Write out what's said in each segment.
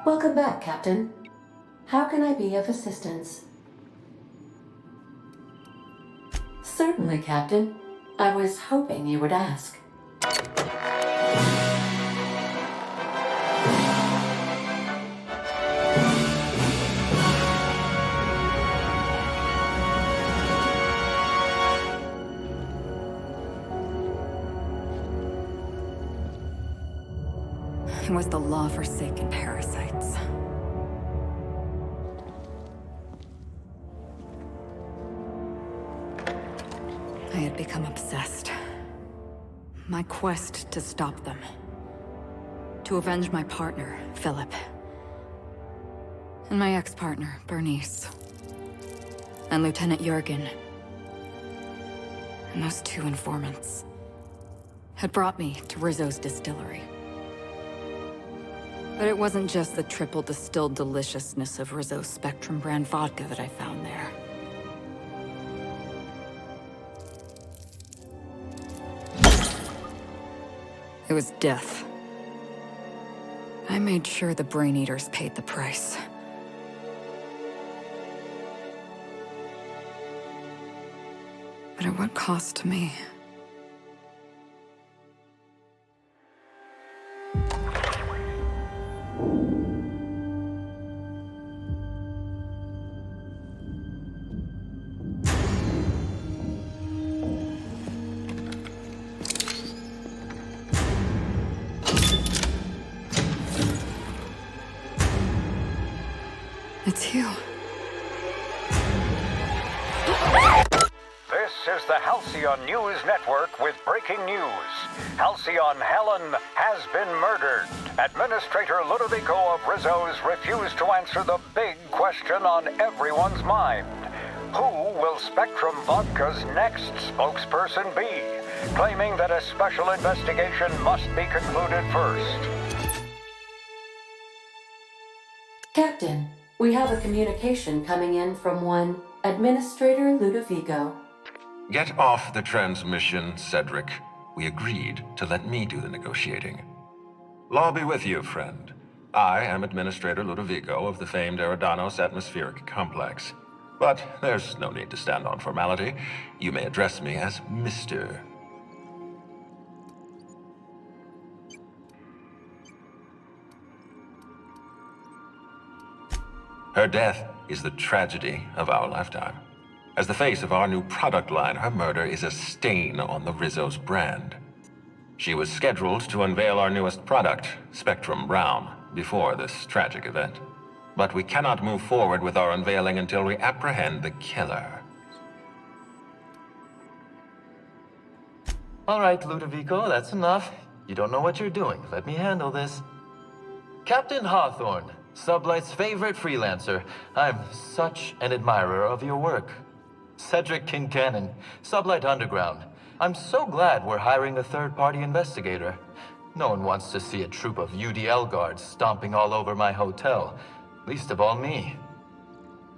Welcome back, Captain. How can I be of assistance? Certainly, Captain. I was hoping you would ask. It was the law-forsaken parasites. I had become obsessed. My quest to stop them. To avenge my partner, Philip. And my ex-partner, Bernice. And Lieutenant Jurgen. And those two informants had brought me to Rizzo's distillery. But it wasn't just the triple distilled deliciousness of Rizzo's Spectrum brand vodka that I found there. It was death. I made sure the Brain Eaters paid the price. But at what cost to me? It's you. This is the Halcyon News Network with breaking news. Halcyon Helen has been murdered. Administrator Ludovico of Rizzo's refused to answer the big question on everyone's mind. Who will Spectrum Vodka's next spokesperson be? Claiming that a special investigation must be concluded first. Captain, we have a communication coming in from one Administrator Ludovico. Get off the transmission, Cedric. We agreed to let me do the negotiating. Law be with you, friend. I am Administrator Ludovico of the famed Eridanos Atmospheric Complex. But there's no need to stand on formality. You may address me as Mr. Her death is the tragedy of our lifetime. As the face of our new product line, her murder is a stain on the Rizzo's brand. She was scheduled to unveil our newest product, Spectrum Brown, before this tragic event. But we cannot move forward with our unveiling until we apprehend the killer. All right, Ludovico, that's enough. You don't know what you're doing. Let me handle this. Captain Hawthorne, Sublight's favorite freelancer. I'm such an admirer of your work. Cedric Kincannon, Sublight Underground. I'm so glad we're hiring a third-party investigator. No one wants to see a troop of UDL guards stomping all over my hotel. Least of all me.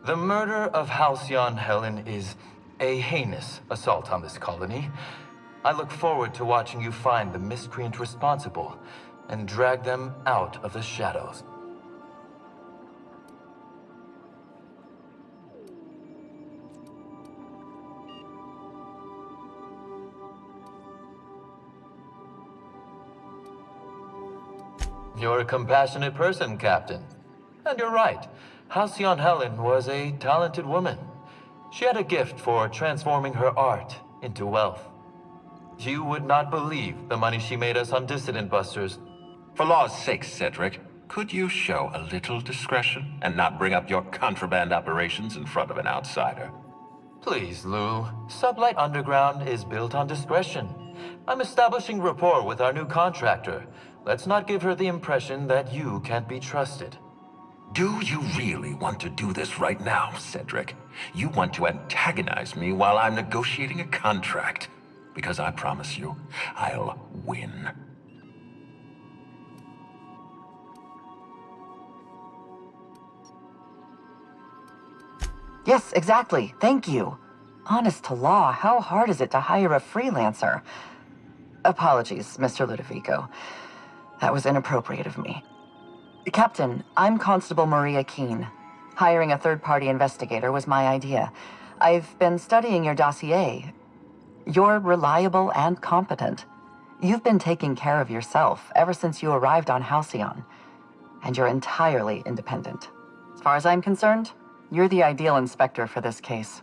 The murder of Halcyon Helen is a heinous assault on this colony. I look forward to watching you find the miscreant responsible and drag them out of the shadows. You're a compassionate person, Captain. And you're right. Halcyon Helen was a talented woman. She had a gift for transforming her art into wealth. You would not believe the money she made us on Dissident Busters. For law's sake, Cedric, could you show a little discretion and not bring up your contraband operations in front of an outsider? Please, Lou. Sublight Underground is built on discretion. I'm establishing rapport with our new contractor. Let's not give her the impression that you can't be trusted. Do you really want to do this right now, Cedric? You want to antagonize me while I'm negotiating a contract. Because I promise you, I'll win. Yes, exactly. Thank you. Honest to law, how hard is it to hire a freelancer? Apologies, Mr. Ludovico. That was inappropriate of me. Captain, I'm Constable Maria Keene. Hiring a third-party investigator was my idea. I've been studying your dossier. You're reliable and competent. You've been taking care of yourself ever since you arrived on Halcyon. And you're entirely independent. As far as I'm concerned, you're the ideal inspector for this case.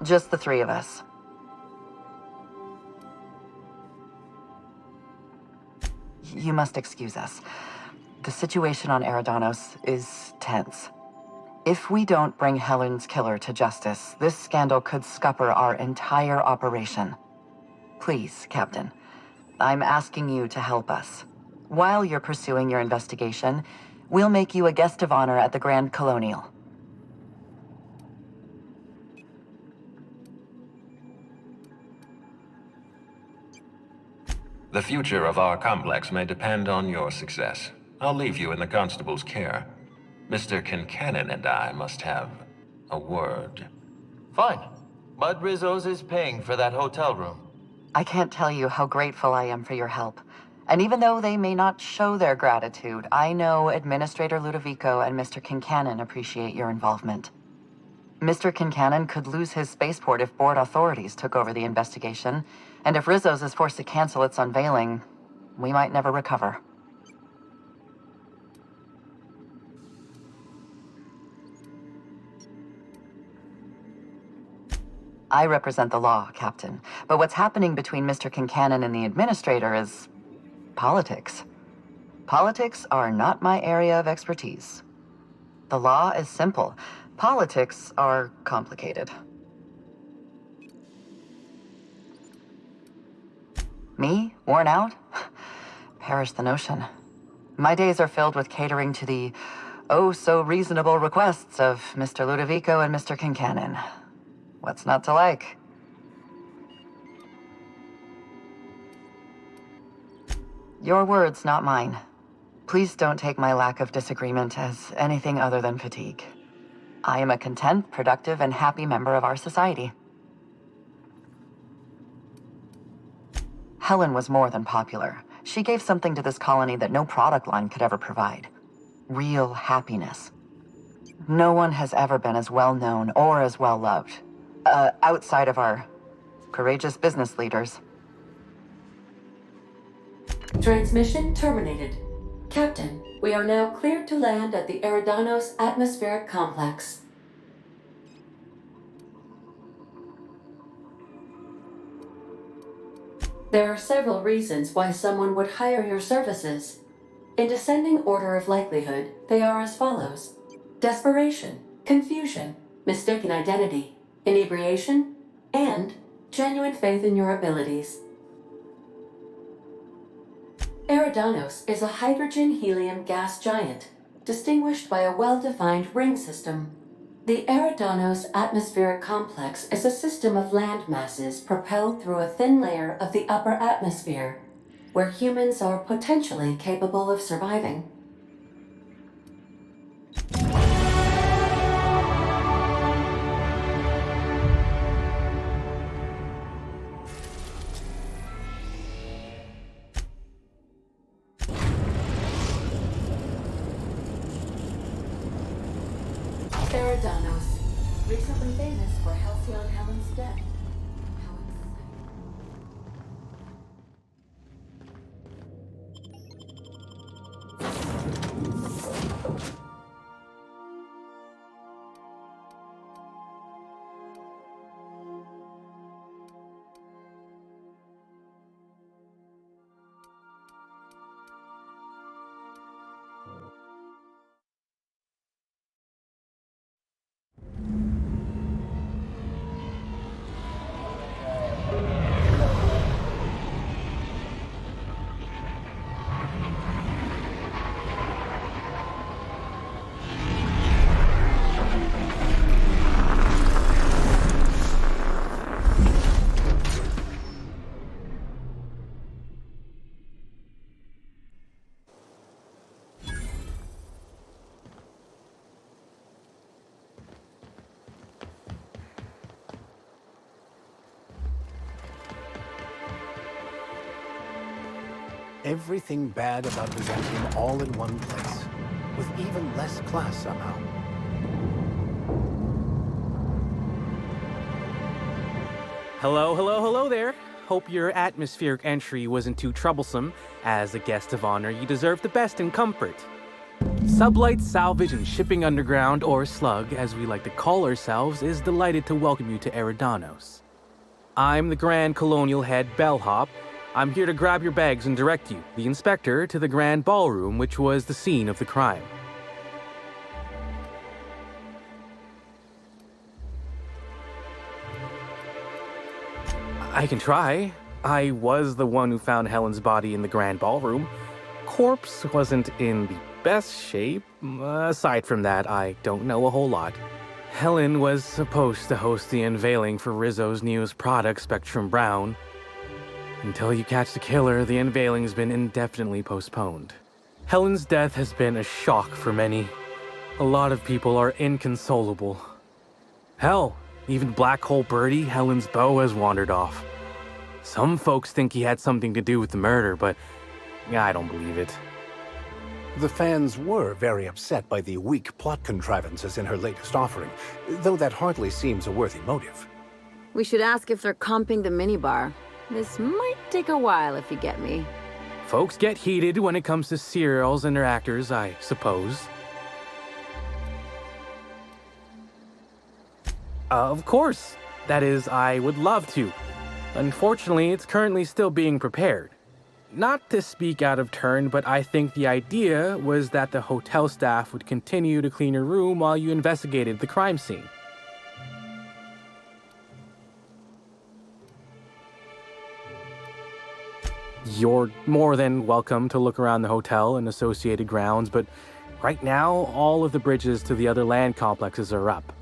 Just the three of us. You must excuse us. The situation on Eridanos is tense. If we don't bring Helen's killer to justice, this scandal could scupper our entire operation. Please, Captain, I'm asking you to help us. While you're pursuing your investigation, we'll make you a guest of honor at the Grand Colonial. The future of our complex may depend on your success. I'll leave you in the constable's care. Mr. Kincannon and I must have a word. Fine. Bud Rizzo's is paying for that hotel room. I can't tell you how grateful I am for your help. And even though they may not show their gratitude, I know Administrator Ludovico and Mr. Kincannon appreciate your involvement. Mr. Kincannon could lose his spaceport if board authorities took over the investigation, and if Rizzo's is forced to cancel its unveiling, we might never recover. I represent the law, Captain, but what's happening between Mr. Kincannon and the Administrator is politics. Politics are not my area of expertise. The law is simple. Politics are complicated. Me? Worn out? Perish the notion. My days are filled with catering to the oh-so-reasonable requests of Mr. Ludovico and Mr. Kincannon. What's not to like? Your words, not mine. Please don't take my lack of disagreement as anything other than fatigue. I am a content, productive, and happy member of our society. Helen was more than popular. She gave something to this colony that no product line could ever provide. Real happiness. No one has ever been as well known or as well loved. Outside of our courageous business leaders. Transmission terminated. Captain, we are now cleared to land at the Eridanos atmospheric complex. There are several reasons why someone would hire your services. In descending order of likelihood, they are as follows: desperation, confusion, mistaken identity, inebriation, and genuine faith in your abilities. Eridanos is a hydrogen-helium gas giant, distinguished by a well-defined ring system. The Eridanos atmospheric complex is a system of land masses propelled through a thin layer of the upper atmosphere, where humans are potentially capable of surviving. Eridanos, recently famous for Halcyon Helen's death. Everything bad about Byzantium all in one place, with even less class somehow. Hello, hello, hello there. Hope your atmospheric entry wasn't too troublesome. As a guest of honor, you deserve the best in comfort. Sublight Salvage and Shipping Underground, or Slug, as we like to call ourselves, is delighted to welcome you to Eridanos. I'm the Grand Colonial Head Bellhop. I'm here to grab your bags and direct you, the Inspector, to the Grand Ballroom, which was the scene of the crime. I can try. I was the one who found Helen's body in the Grand Ballroom. Corpse wasn't in the best shape. Aside from that, I don't know a whole lot. Helen was supposed to host the unveiling for Rizzo's newest product, Spectrum Brown. Until you catch the killer, the unveiling's been indefinitely postponed. Helen's death has been a shock for many. A lot of people are inconsolable. Hell, even Black Hole Birdie, Helen's beau, has wandered off. Some folks think he had something to do with the murder, but I don't believe it. The fans were very upset by the weak plot contrivances in her latest offering, though that hardly seems a worthy motive. We should ask if they're comping the minibar. This might take a while, if you get me. Folks get heated when it comes to serials and their actors, I suppose. Of course. That is, I would love to. Unfortunately, it's currently still being prepared. Not to speak out of turn, but I think the idea was that the hotel staff would continue to clean your room while you investigated the crime scene. You're more than welcome to look around the hotel and associated grounds, but right now, all of the bridges to the other land complexes are up.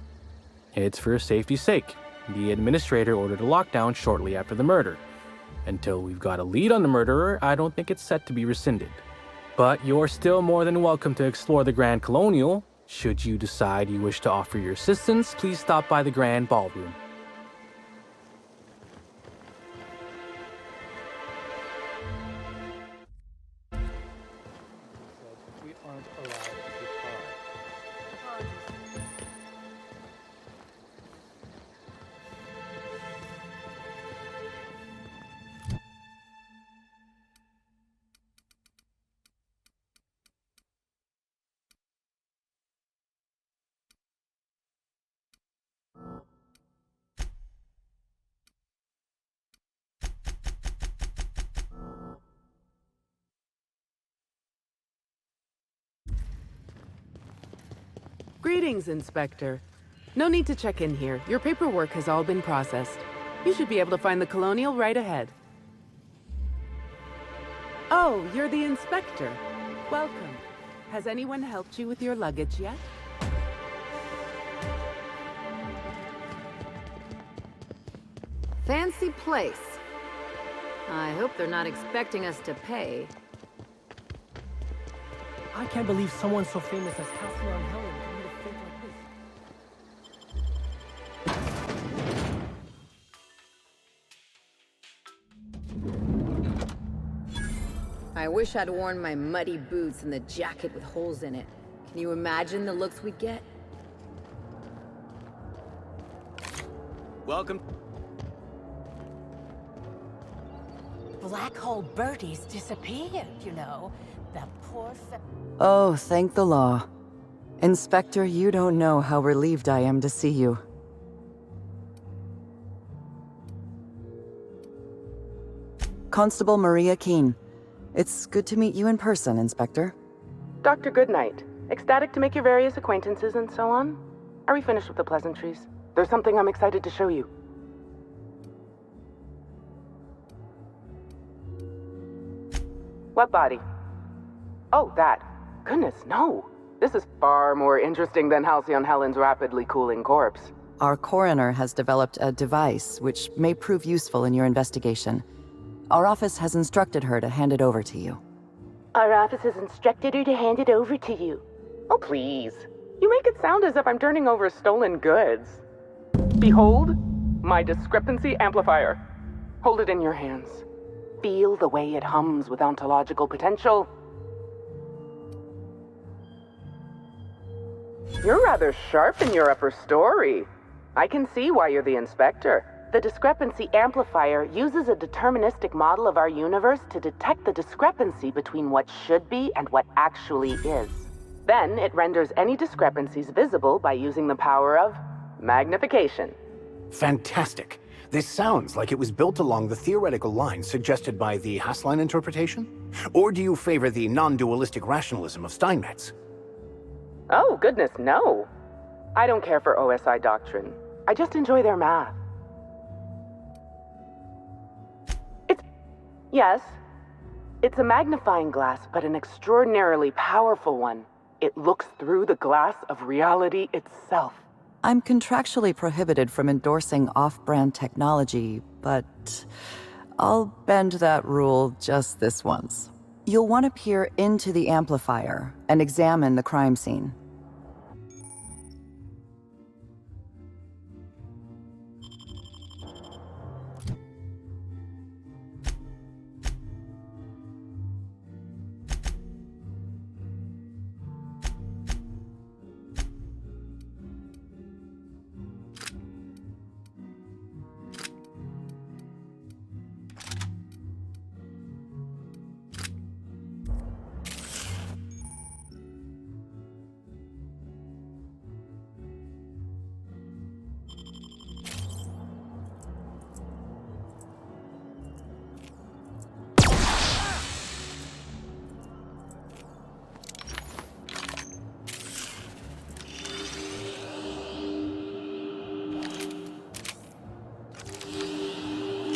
It's for safety's sake. The administrator ordered a lockdown shortly after the murder. Until we've got a lead on the murderer, I don't think it's set to be rescinded. But you're still more than welcome to explore the Grand Colonial. Should you decide you wish to offer your assistance, please stop by the Grand Ballroom. Greetings, Inspector. No need to check in here. Your paperwork has all been processed. You should be able to find the Colonial right ahead. Oh, you're the Inspector. Welcome. Has anyone helped you with your luggage yet? Fancy place. I hope they're not expecting us to pay. I can't believe someone so famous as Halcyon Helen can do a fake like this. I wish I'd worn my muddy boots and the jacket with holes in it. Can you imagine the looks we'd get? Welcome. Black Hole Birdie's disappeared, you know. That poor Oh, thank the law. Inspector, you don't know how relieved I am to see you. Constable Maria Keene. It's good to meet you in person, Inspector. Dr. Goodnight. Ecstatic to make your various acquaintances and so on. Are we finished with the pleasantries? There's something I'm excited to show you. What body? Oh, that. Goodness, no. This is far more interesting than Halcyon Helen's rapidly cooling corpse. Our coroner has developed a device which may prove useful in your investigation. Our office has instructed her to hand it over to you. Our office has instructed her to hand it over to you. Oh, please. You make it sound as if I'm turning over stolen goods. Behold, my discrepancy amplifier. Hold it in your hands. feel the way it hums with ontological potential? You're rather sharp in your upper story. I can see why you're the inspector. The discrepancy amplifier uses a deterministic model of our universe to detect the discrepancy between what should be and what actually is. Then it renders any discrepancies visible by using the power of magnification. Fantastic. This sounds like it was built along the theoretical lines suggested by the Hassline interpretation? Or do you favor the non-dualistic rationalism of Steinmetz? Oh, goodness, no. I don't care for OSI doctrine. I just enjoy their math. Yes. It's a magnifying glass, but an extraordinarily powerful one. It looks through the glass of reality itself. I'm contractually prohibited from endorsing off-brand technology, but I'll bend that rule just this once. You'll want to peer into the amplifier and examine the crime scene.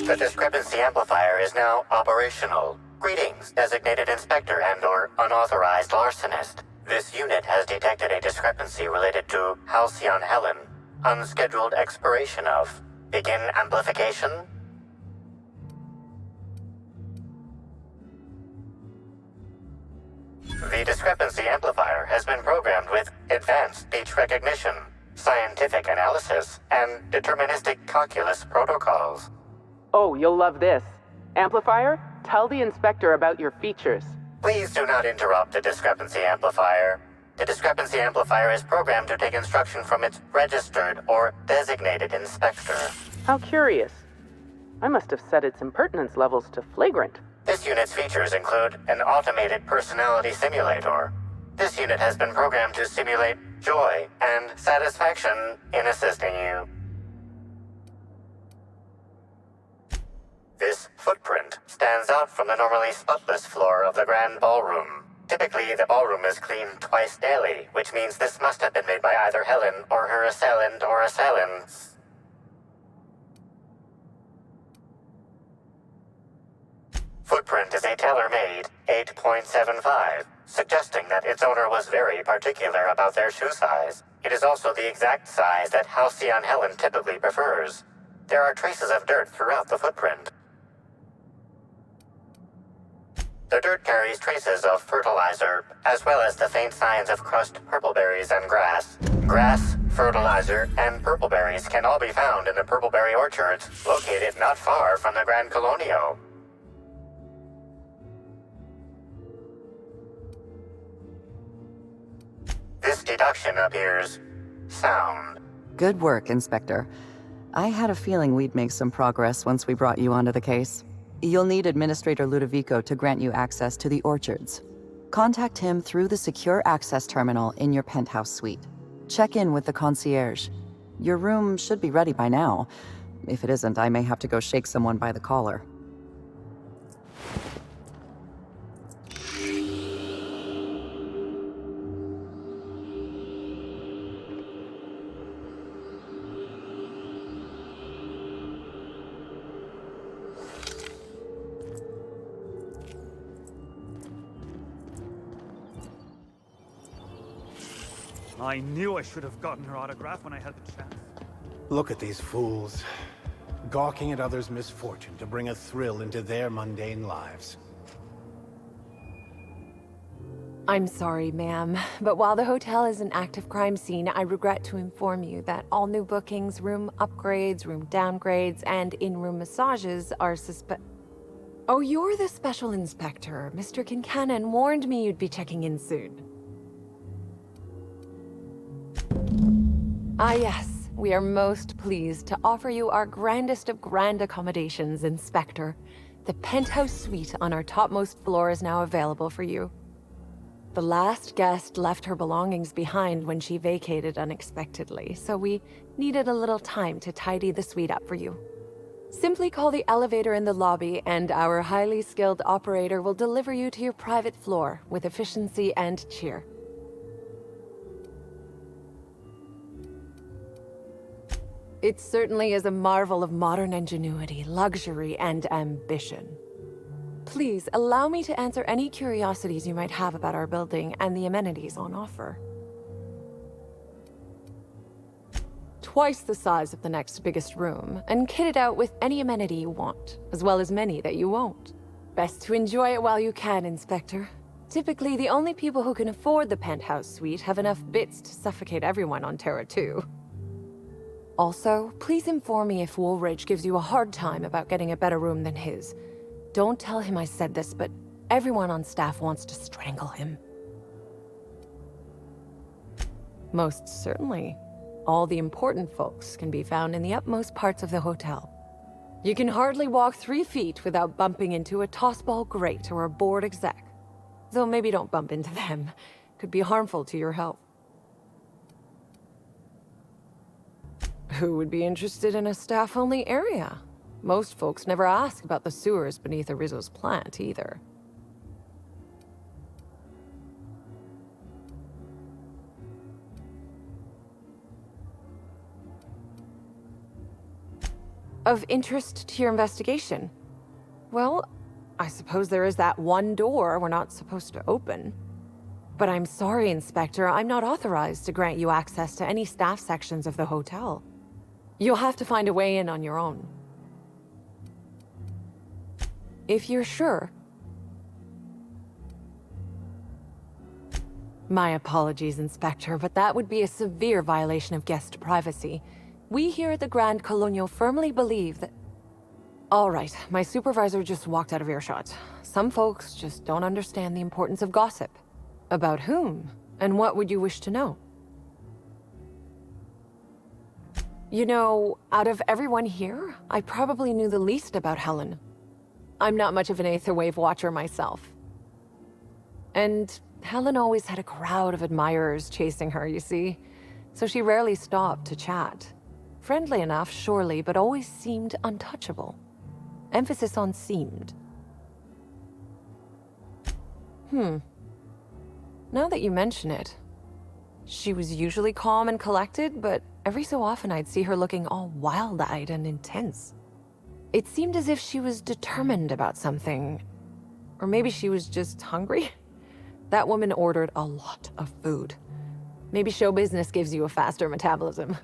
The discrepancy amplifier is now operational. Greetings, designated inspector and/or unauthorized larcenist. This unit has detected a discrepancy related to Halcyon Helen. Unscheduled expiration of. Begin amplification. The discrepancy amplifier has been programmed with advanced speech recognition, scientific analysis, and deterministic calculus protocols. Oh, you'll love this. Amplifier, tell the inspector about your features. Please do not interrupt the discrepancy amplifier. The discrepancy amplifier is programmed to take instruction from its registered or designated inspector. How curious. I must have set its impertinence levels to flagrant. This unit's features include an automated personality simulator. This unit has been programmed to simulate joy and satisfaction in assisting you. This footprint stands out from the normally spotless floor of the grand ballroom. Typically, the ballroom is cleaned twice daily, which means this must have been made by either Helen or her assailant or assailants. Footprint is a tailor-made 8.75, suggesting that its owner was very particular about their shoe size. It is also the exact size that Halcyon Helen typically prefers. There are traces of dirt throughout the footprint. The dirt carries traces of fertilizer, as well as the faint signs of crushed purpleberries and grass. Grass, fertilizer, and purpleberries can all be found in the purpleberry orchards, located not far from the Grand Colonio. This deduction appears sound. Good work, Inspector. I had a feeling we'd make some progress once we brought you onto the case. You'll need Administrator Ludovico to grant you access to the orchards. Contact him through the secure access terminal in your penthouse suite. Check in with the concierge. Your room should be ready by now. If it isn't, I may have to go shake someone by the collar. I knew I should have gotten her autograph when I had the chance. Look at these fools, gawking at others' misfortune to bring a thrill into their mundane lives. I'm sorry, ma'am, but while the hotel is an active crime scene, I regret to inform you that all new bookings, room upgrades, room downgrades, and in-room massages are Oh, you're the special inspector. Mr. Kincannon warned me you'd be checking in soon. Ah, yes. We are most pleased to offer you our grandest of grand accommodations, Inspector. The penthouse suite on our topmost floor is now available for you. The last guest left her belongings behind when she vacated unexpectedly, so we needed a little time to tidy the suite up for you. Simply call the elevator in the lobby, and our highly skilled operator will deliver you to your private floor with efficiency and cheer. It certainly is a marvel of modern ingenuity, luxury, and ambition. Please, allow me to answer any curiosities you might have about our building and the amenities on offer. Twice the size of the next biggest room, and kitted out with any amenity you want, as well as many that you won't. Best to enjoy it while you can, Inspector. Typically, the only people who can afford the penthouse suite have enough bits to suffocate everyone on Terra 2. Also, please inform me if Woolridge gives you a hard time about getting a better room than his. Don't tell him I said this, but everyone on staff wants to strangle him. Most certainly. All the important folks can be found in the utmost parts of the hotel. You can hardly walk 3 feet without bumping into a tossball grate or a bored exec. Though maybe don't bump into them. Could be harmful to your health. Who would be interested in a staff-only area? Most folks never ask about the sewers beneath Arizo's plant, either. Of interest to your investigation? Well, I suppose there is that one door we're not supposed to open. But I'm sorry, Inspector, I'm not authorized to grant you access to any staff sections of the hotel. You'll have to find a way in on your own. If you're sure. My apologies, Inspector, but that would be a severe violation of guest privacy. We here at the Grand Colonial firmly believe that... All right, my supervisor just walked out of earshot. Some folks just don't understand the importance of gossip. About whom? And what would you wish to know? You know, out of everyone here, I probably knew the least about Helen. I'm not much of an Aetherwave watcher myself. And Helen always had a crowd of admirers chasing her, you see. So she rarely stopped to chat. Friendly enough, surely, but always seemed untouchable. Emphasis on seemed. Now that you mention it, she was usually calm and collected, but every so often I'd see her looking all wild-eyed and intense. It seemed as if she was determined about something. Or maybe she was just hungry. That woman ordered a lot of food. Maybe show business gives you a faster metabolism.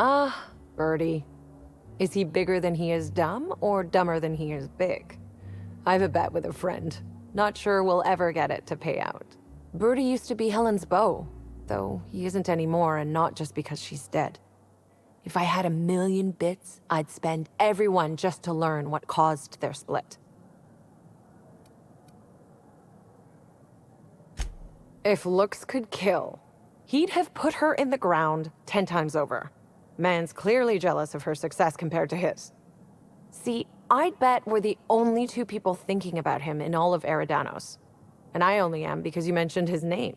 Ah, Birdie. Is he bigger than he is dumb, or dumber than he is big? I've a bet with a friend. Not sure we'll ever get it to pay out. Birdie used to be Helen's beau, though he isn't anymore, and not just because she's dead. If I had 1,000,000 bits, I'd spend every one just to learn what caused their split. If looks could kill, he'd have put her in the ground 10 times over. Man's clearly jealous of her success compared to his. See, I'd bet we're the only 2 people thinking about him in all of Eridanos. And I only am because you mentioned his name.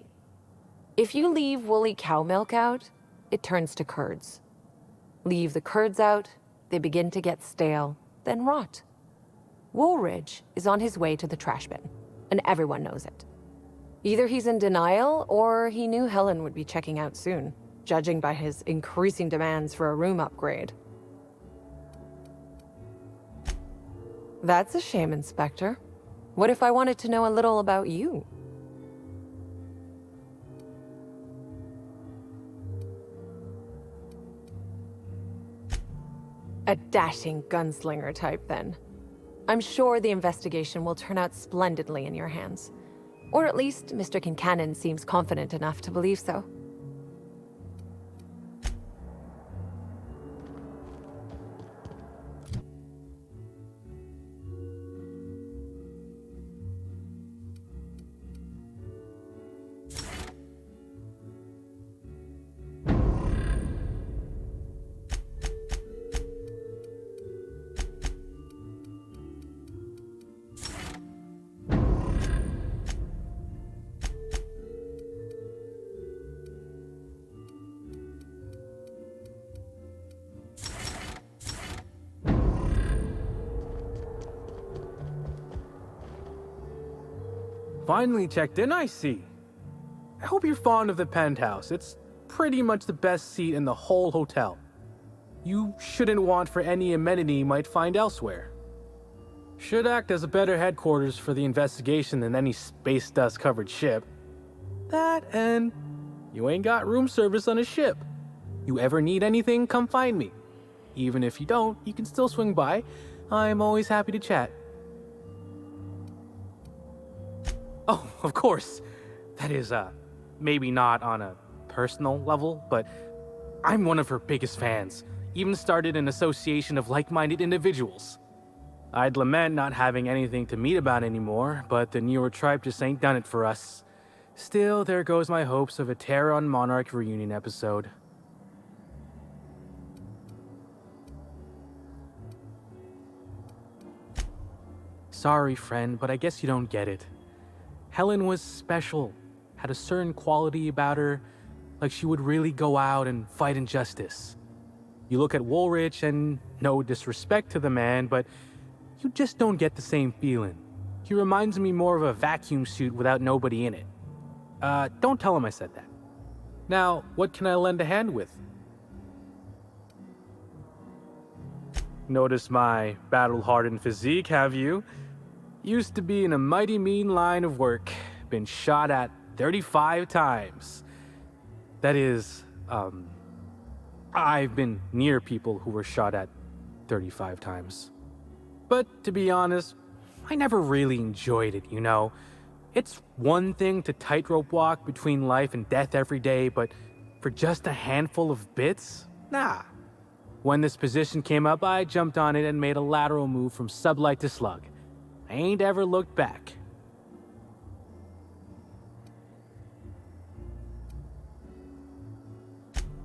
If you leave woolly cow milk out, it turns to curds. Leave the curds out, they begin to get stale, then rot. Woolridge is on his way to the trash bin, and everyone knows it. Either he's in denial, or he knew Helen would be checking out soon, judging by his increasing demands for a room upgrade. That's a shame, Inspector. What if I wanted to know a little about you? A dashing gunslinger type, then. I'm sure the investigation will turn out splendidly in your hands. Or at least Mr. Kincannon seems confident enough to believe so. Finally checked in, I see. I hope you're fond of the penthouse. It's pretty much the best seat in the whole hotel. You shouldn't want for any amenity you might find elsewhere. Should act as a better headquarters for the investigation than any space dust covered ship. That and you ain't got room service on a ship. You ever need anything, come find me. Even if you don't, you can still swing by. I'm always happy to chat. Oh, of course. That is, maybe not on a personal level, but I'm one of her biggest fans. Even started an association of like-minded individuals. I'd lament not having anything to meet about anymore, but the newer tribe just ain't done it for us. Still, there goes my hopes of a Terran Monarch reunion episode. Sorry, friend, but I guess you don't get it. Helen was special, had a certain quality about her, like she would really go out and fight injustice. You look at Woolrich, and no disrespect to the man, but you just don't get the same feeling. He reminds me more of a vacuum suit without nobody in it. Don't tell him I said that. Now, what can I lend a hand with? Notice my battle-hardened physique, have you? Used to be in a mighty mean line of work. Been shot at 35 times. That is, I've been near people who were shot at 35 times. But to be honest, I never really enjoyed it, you know? It's one thing to tightrope walk between life and death every day, but for just a handful of bits? Nah. When this position came up, I jumped on it and made a lateral move from sublight to slug. I ain't ever looked back.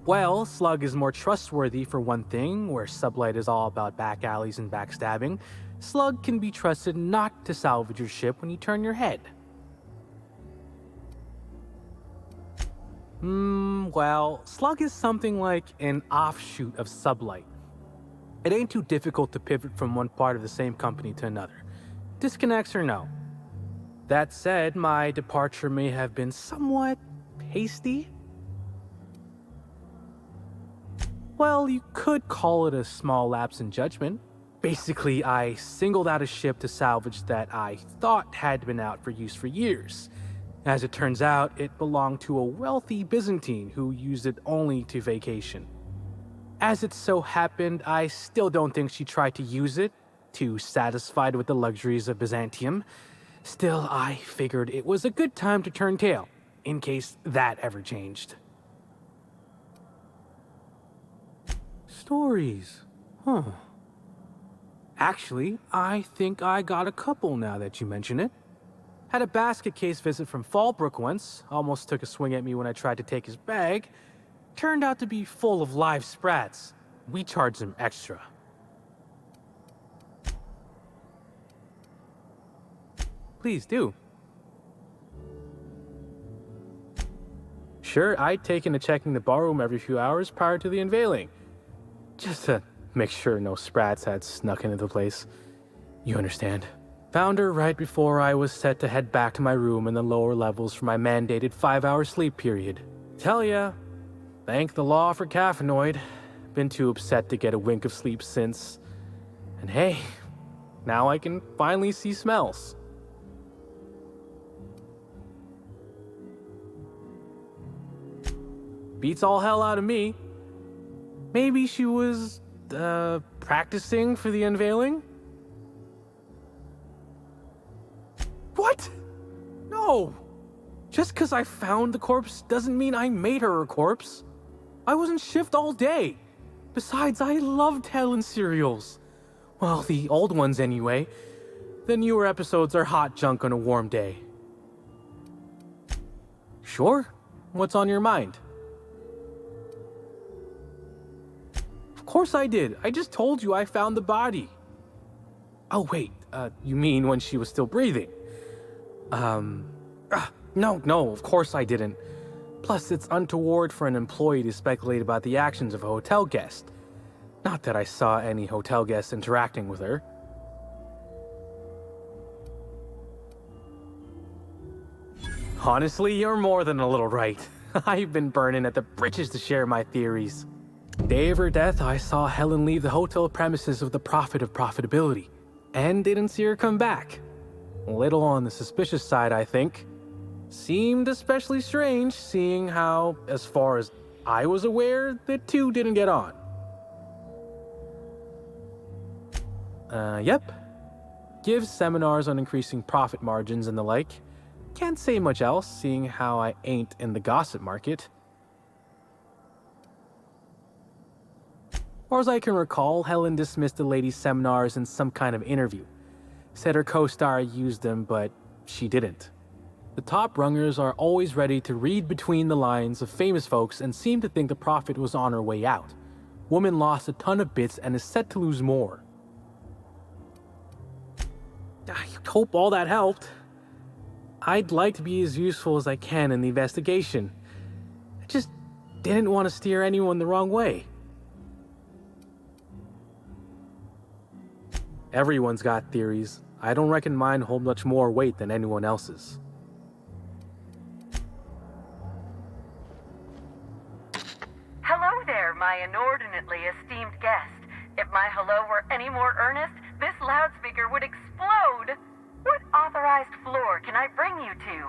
Well, slug is more trustworthy for one thing, where sublight is all about back alleys and backstabbing. Slug can be trusted not to salvage your ship when you turn your head. Well, slug is something like an offshoot of sublight. It ain't too difficult to pivot from one part of the same company to another. Disconnects or no. That said, my departure may have been somewhat hasty. Well, you could call it a small lapse in judgment. Basically, I singled out a ship to salvage that I thought had been out for use for years. As it turns out, it belonged to a wealthy Byzantine who used it only to vacation. As it so happened, I still don't think she tried to use it, too satisfied with the luxuries of Byzantium. Still, I figured it was a good time to turn tail, in case that ever changed. Stories. Huh. Actually, I think I got a couple now that you mention it. Had a basket case visit from Fallbrook once. Almost took a swing at me when I tried to take his bag. Turned out to be full of live sprats. We charged him extra. Please do. Sure, I'd taken to checking the barroom every few hours prior to the unveiling. Just to make sure no sprats had snuck into the place. You understand. Found her right before I was set to head back to my room in the lower levels for my mandated 5-hour sleep period. Tell ya, thank the law for caffeinoid. Been too upset to get a wink of sleep since. And hey, now I can finally see smells. Beats all hell out of me. Maybe she was, practicing for the unveiling? What? No! Just because I found the corpse doesn't mean I made her a corpse. I was in shift all day. Besides, I loved Helen serials. Well, the old ones anyway. The newer episodes are hot junk on a warm day. Sure? What's on your mind? Of course I did. I just told you I found the body. Oh, wait. You mean when she was still breathing? No, of course I didn't. Plus, it's untoward for an employee to speculate about the actions of a hotel guest. Not that I saw any hotel guests interacting with her. Honestly, you're more than a little right. I've been burning at the britches to share my theories. Day of her death, I saw Helen leave the hotel premises with the profit of profitability, and didn't see her come back. A little on the suspicious side, I think. Seemed especially strange, seeing how, as far as I was aware, the two didn't get on. Yep. Gives seminars on increasing profit margins and the like. Can't say much else, seeing how I ain't in the gossip market. Or as I can recall, Helen dismissed the lady's seminars in some kind of interview. Said her co-star used them, but she didn't. The top rungers are always ready to read between the lines of famous folks and seem to think the profit was on her way out. Woman lost a ton of bits and is set to lose more. I hope all that helped. I'd like to be as useful as I can in the investigation. I just didn't want to steer anyone the wrong way. Everyone's got theories. I don't reckon mine hold much more weight than anyone else's. Hello there, my inordinately esteemed guest. If my hello were any more earnest, this loudspeaker would explode. What authorized floor can I bring you to?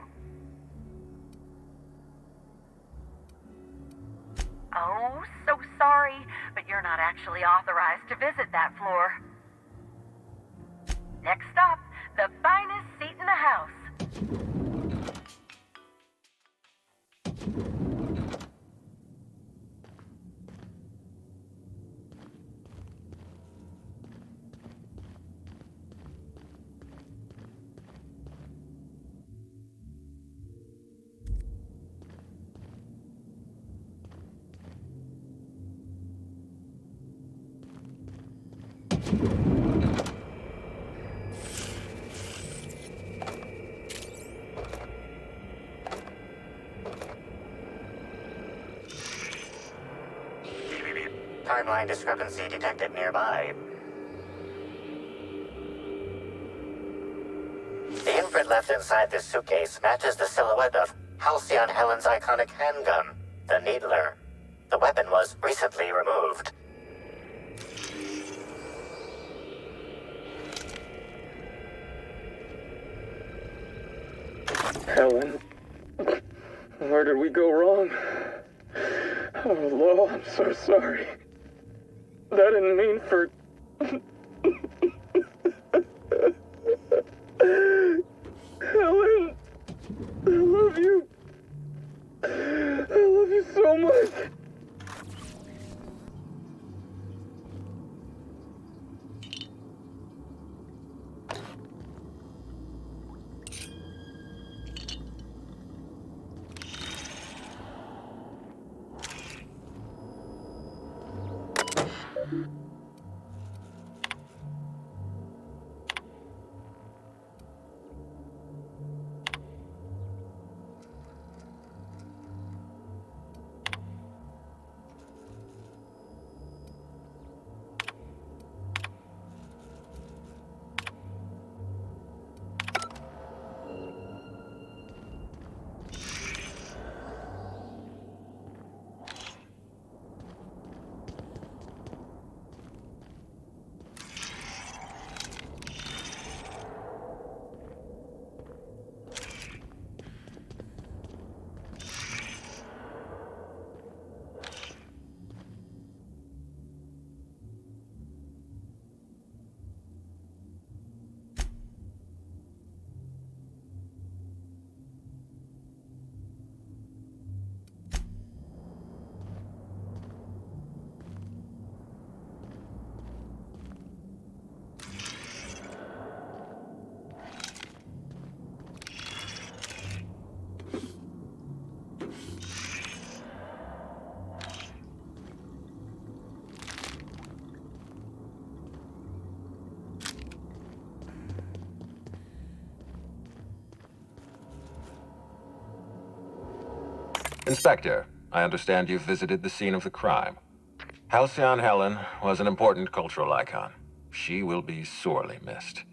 Oh, so sorry, but you're not actually authorized to visit that floor. Next up, the finest seat in the house. Timeline discrepancy detected nearby. The imprint left inside this suitcase matches the silhouette of Halcyon Helen's iconic handgun, the Needler. The weapon was recently removed. Helen, where did we go wrong? Oh, Lo, I'm so sorry. That didn't mean for... Helen, I love you. I love you so much. Inspector, I understand you've visited the scene of the crime. Halcyon Helen was an important cultural icon. She will be sorely missed.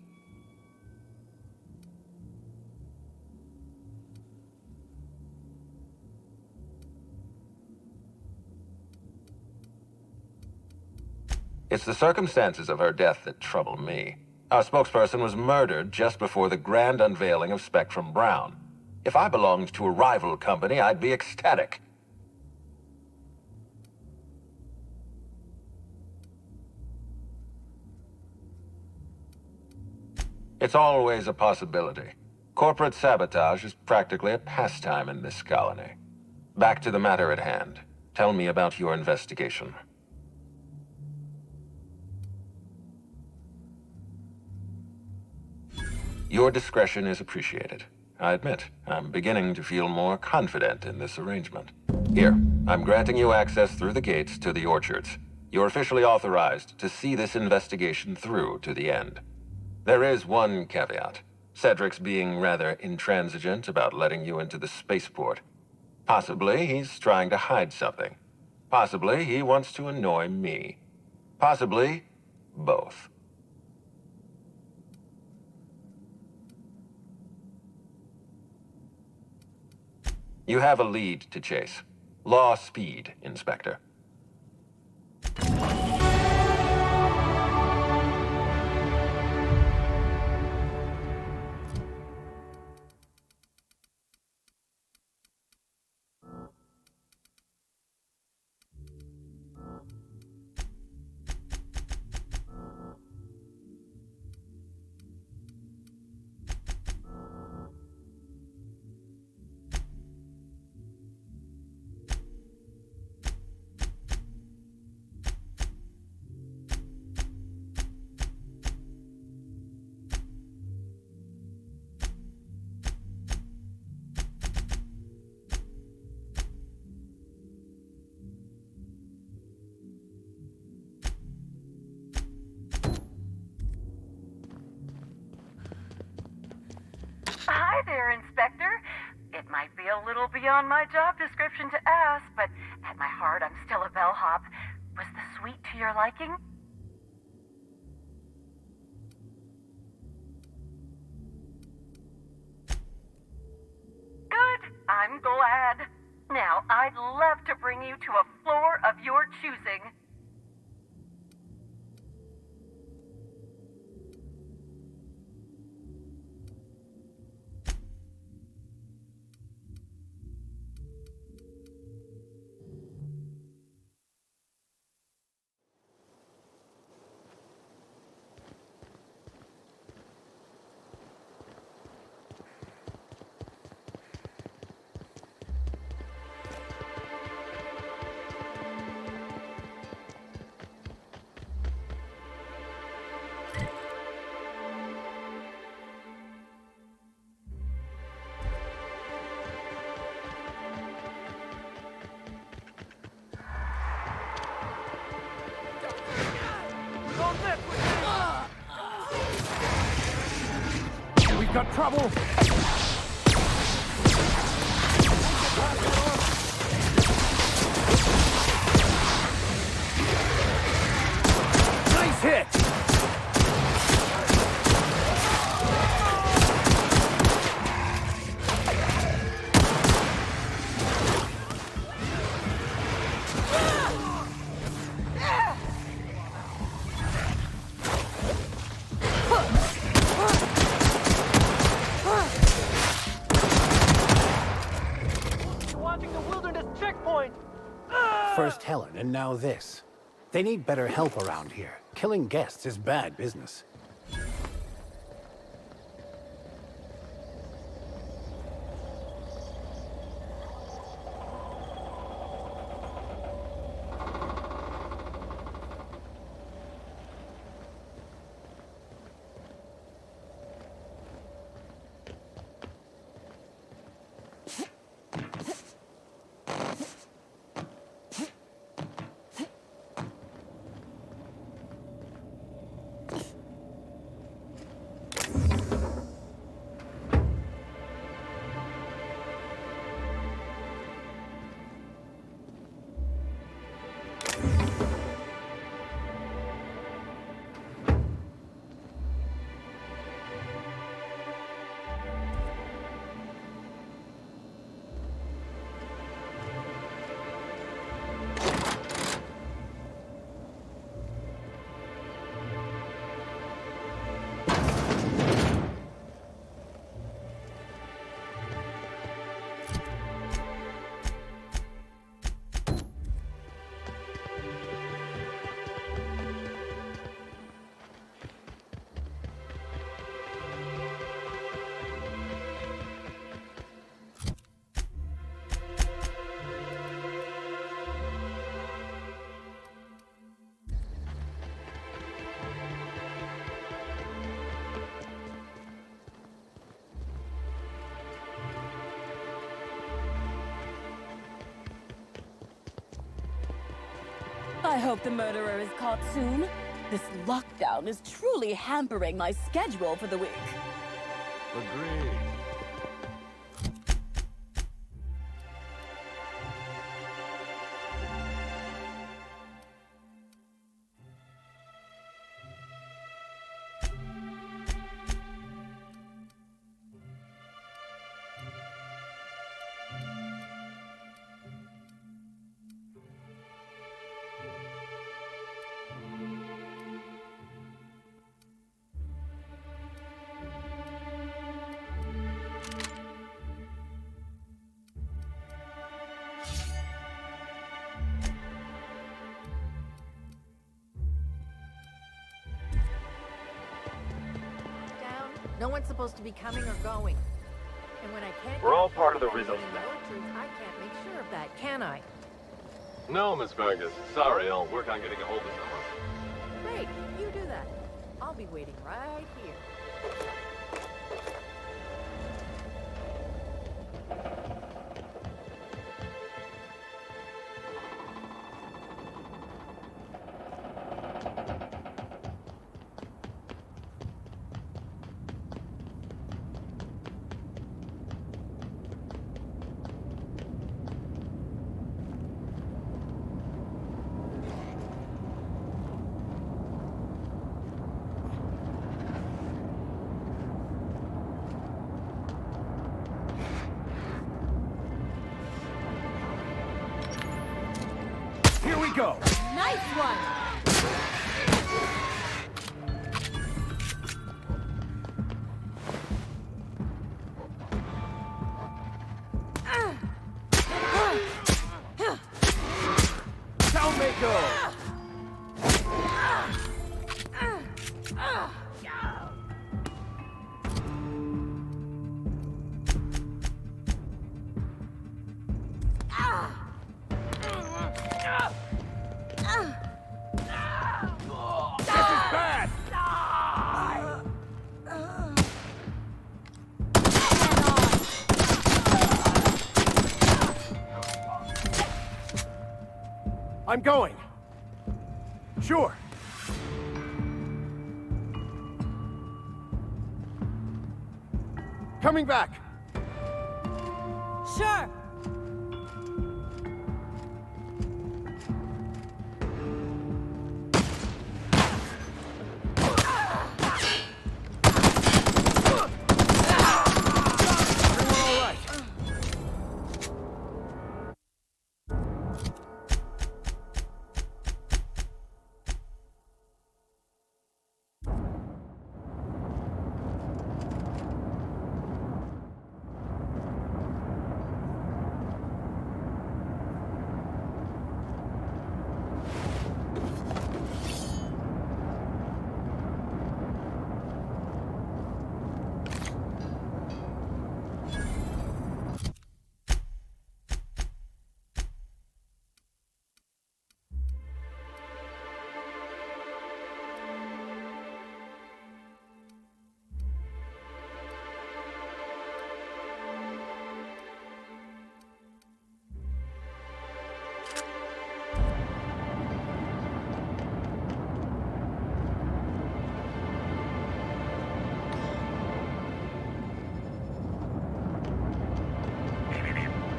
It's the circumstances of her death that trouble me. Our spokesperson was murdered just before the grand unveiling of Spectrum Brown. If I belonged to a rival company, I'd be ecstatic. It's always a possibility. Corporate sabotage is practically a pastime in this colony. Back to the matter at hand. Tell me about your investigation. Your discretion is appreciated. I admit, I'm beginning to feel more confident in this arrangement. Here, I'm granting you access through the gates to the orchards. You're officially authorized to see this investigation through to the end. There is one caveat. Cedric's being rather intransigent about letting you into the spaceport. Possibly he's trying to hide something. Possibly he wants to annoy me. Possibly both. You have a lead to chase. Law speed, Inspector. Hi there, Inspector. It might be a little beyond my job description to ask, but at my heart, I'm still a bellhop. Was the suite to your liking? Good. I'm glad. Now, I'd love to bring you to a floor of your choosing. We've got trouble! Nice hit! First Helen, and now this. They need better help around here. Killing guests is bad business. I hope the murderer is caught soon. This lockdown is truly hampering my schedule for the week. Agreed. No one's supposed to be coming or going. And when I can't... We're all part of the Rizzo staff. I can't make sure of that, can I? No, Miss Vargas. Sorry, I'll work on getting a hold of someone. Great, you do that. I'll be waiting right here. Here we go! Nice one! Down they go! I'm going. Sure. Coming back. Sure.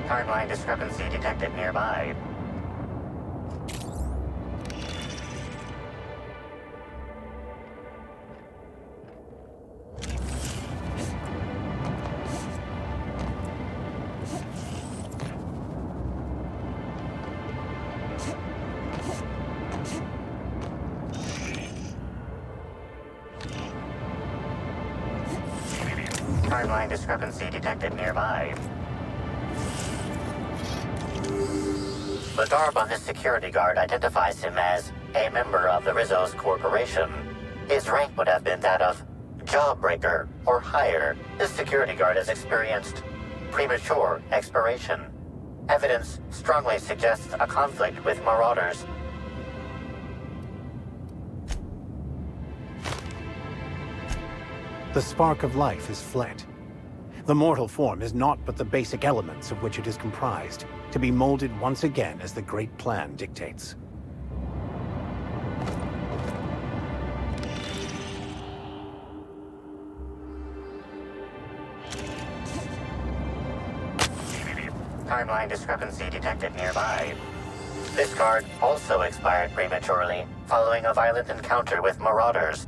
Timeline discrepancy detected nearby. Timeline discrepancy detected nearby. The garb on this security guard identifies him as a member of the Rizzo's corporation. His rank would have been that of jawbreaker or higher. This security guard has experienced premature expiration. Evidence strongly suggests a conflict with marauders. The spark of life is fled. The mortal form is naught but the basic elements of which it is comprised, to be molded once again as the great plan dictates. Timeline discrepancy detected nearby. This card also expired prematurely, following a violent encounter with marauders.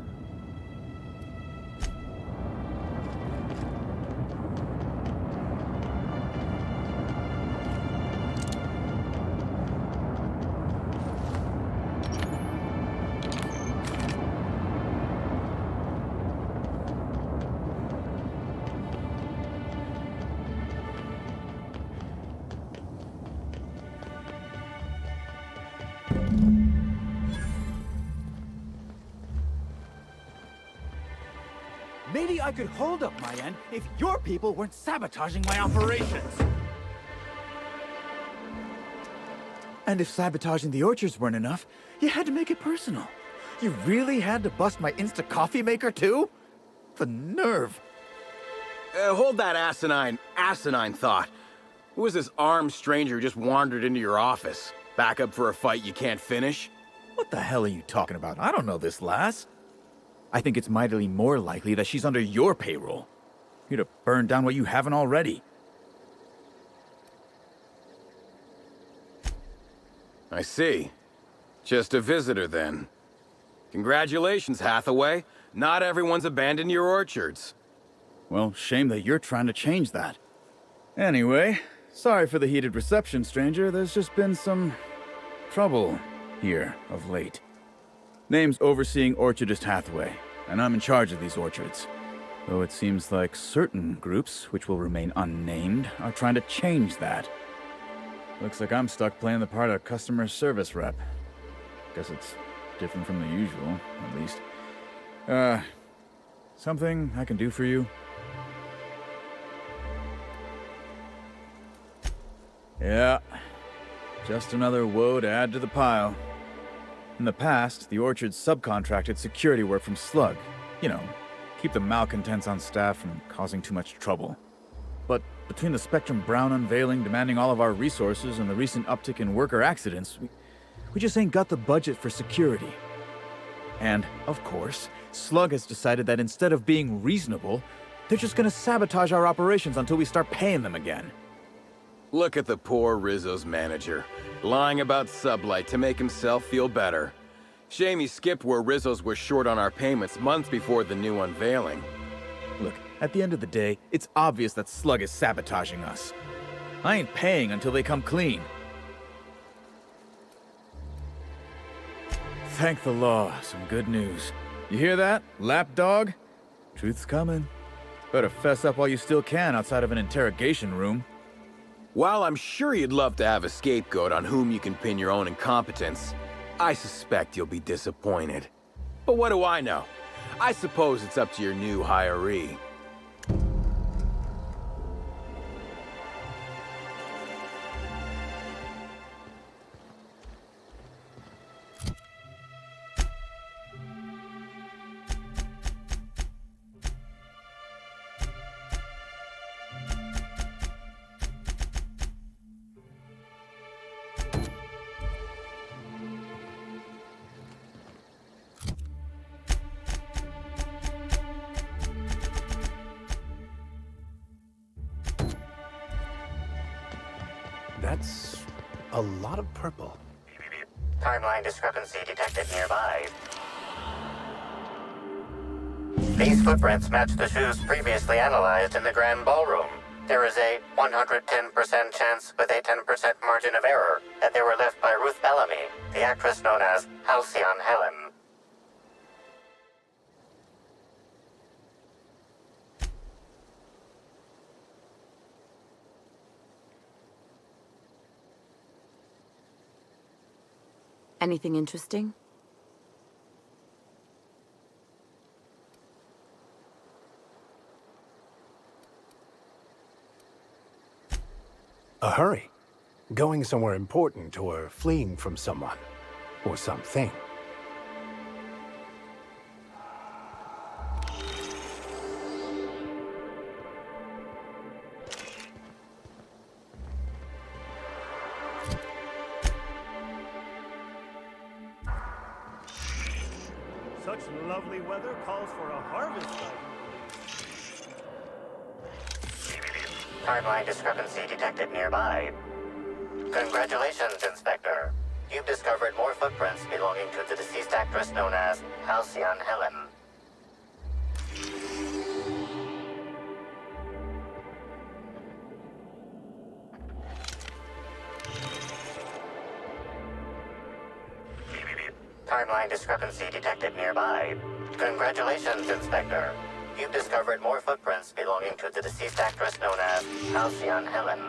Maybe I could hold up my end if your people weren't sabotaging my operations. And if sabotaging the orchards weren't enough, you had to make it personal. You really had to bust my Insta coffee maker too? The nerve. Hold that asinine thought. Who was this armed stranger who just wandered into your office? Back up for a fight you can't finish? What the hell are you talking about? I don't know this lass. I think it's mightily more likely that she's under your payroll. You'd have burned down what you haven't already. I see. Just a visitor, then. Congratulations, Hathaway. Not everyone's abandoned your orchards. Well, shame that you're trying to change that. Anyway, sorry for the heated reception, stranger. There's just been some trouble here of late. Name's Overseeing Orchardist Hathaway, and I'm in charge of these orchards. Though it seems like certain groups, which will remain unnamed, are trying to change that. Looks like I'm stuck playing the part of customer service rep. Guess it's different from the usual, at least. Something I can do for you? Yeah, just another woe to add to the pile. In the past, the orchard subcontracted security work from Slug. You know, keep the malcontents on staff from causing too much trouble. But between the Spectrum Brown unveiling demanding all of our resources and the recent uptick in worker accidents, we just ain't got the budget for security. And, of course, Slug has decided that instead of being reasonable, they're just gonna sabotage our operations until we start paying them again. Look at the poor Rizzo's manager, lying about Sublight to make himself feel better. Shame he skipped where Rizzo's were short on our payments months before the new unveiling. Look, at the end of the day, it's obvious that Slug is sabotaging us. I ain't paying until they come clean. Thank the law, some good news. You hear that, lapdog? Truth's coming. Better fess up while you still can outside of an interrogation room. While I'm sure you'd love to have a scapegoat on whom you can pin your own incompetence, I suspect you'll be disappointed. But what do I know? I suppose it's up to your new hiree. That's a lot of purple. Timeline discrepancy detected nearby. These footprints match the shoes previously analyzed in the Grand Ballroom. There is a 110% chance with a 10% margin of error that they were left by Ruth Bellamy, the actress known as Halcyon Helen. Anything interesting? A hurry. Going somewhere important or fleeing from someone or something. Such lovely weather calls for a harvest, I believe. Timeline discrepancy detected nearby. Congratulations, Inspector. You've discovered more footprints belonging to the deceased actress known as Halcyon Helen. Timeline discrepancy detected nearby. Congratulations, Inspector. You've discovered more footprints belonging to the deceased actress known as Halcyon Helen.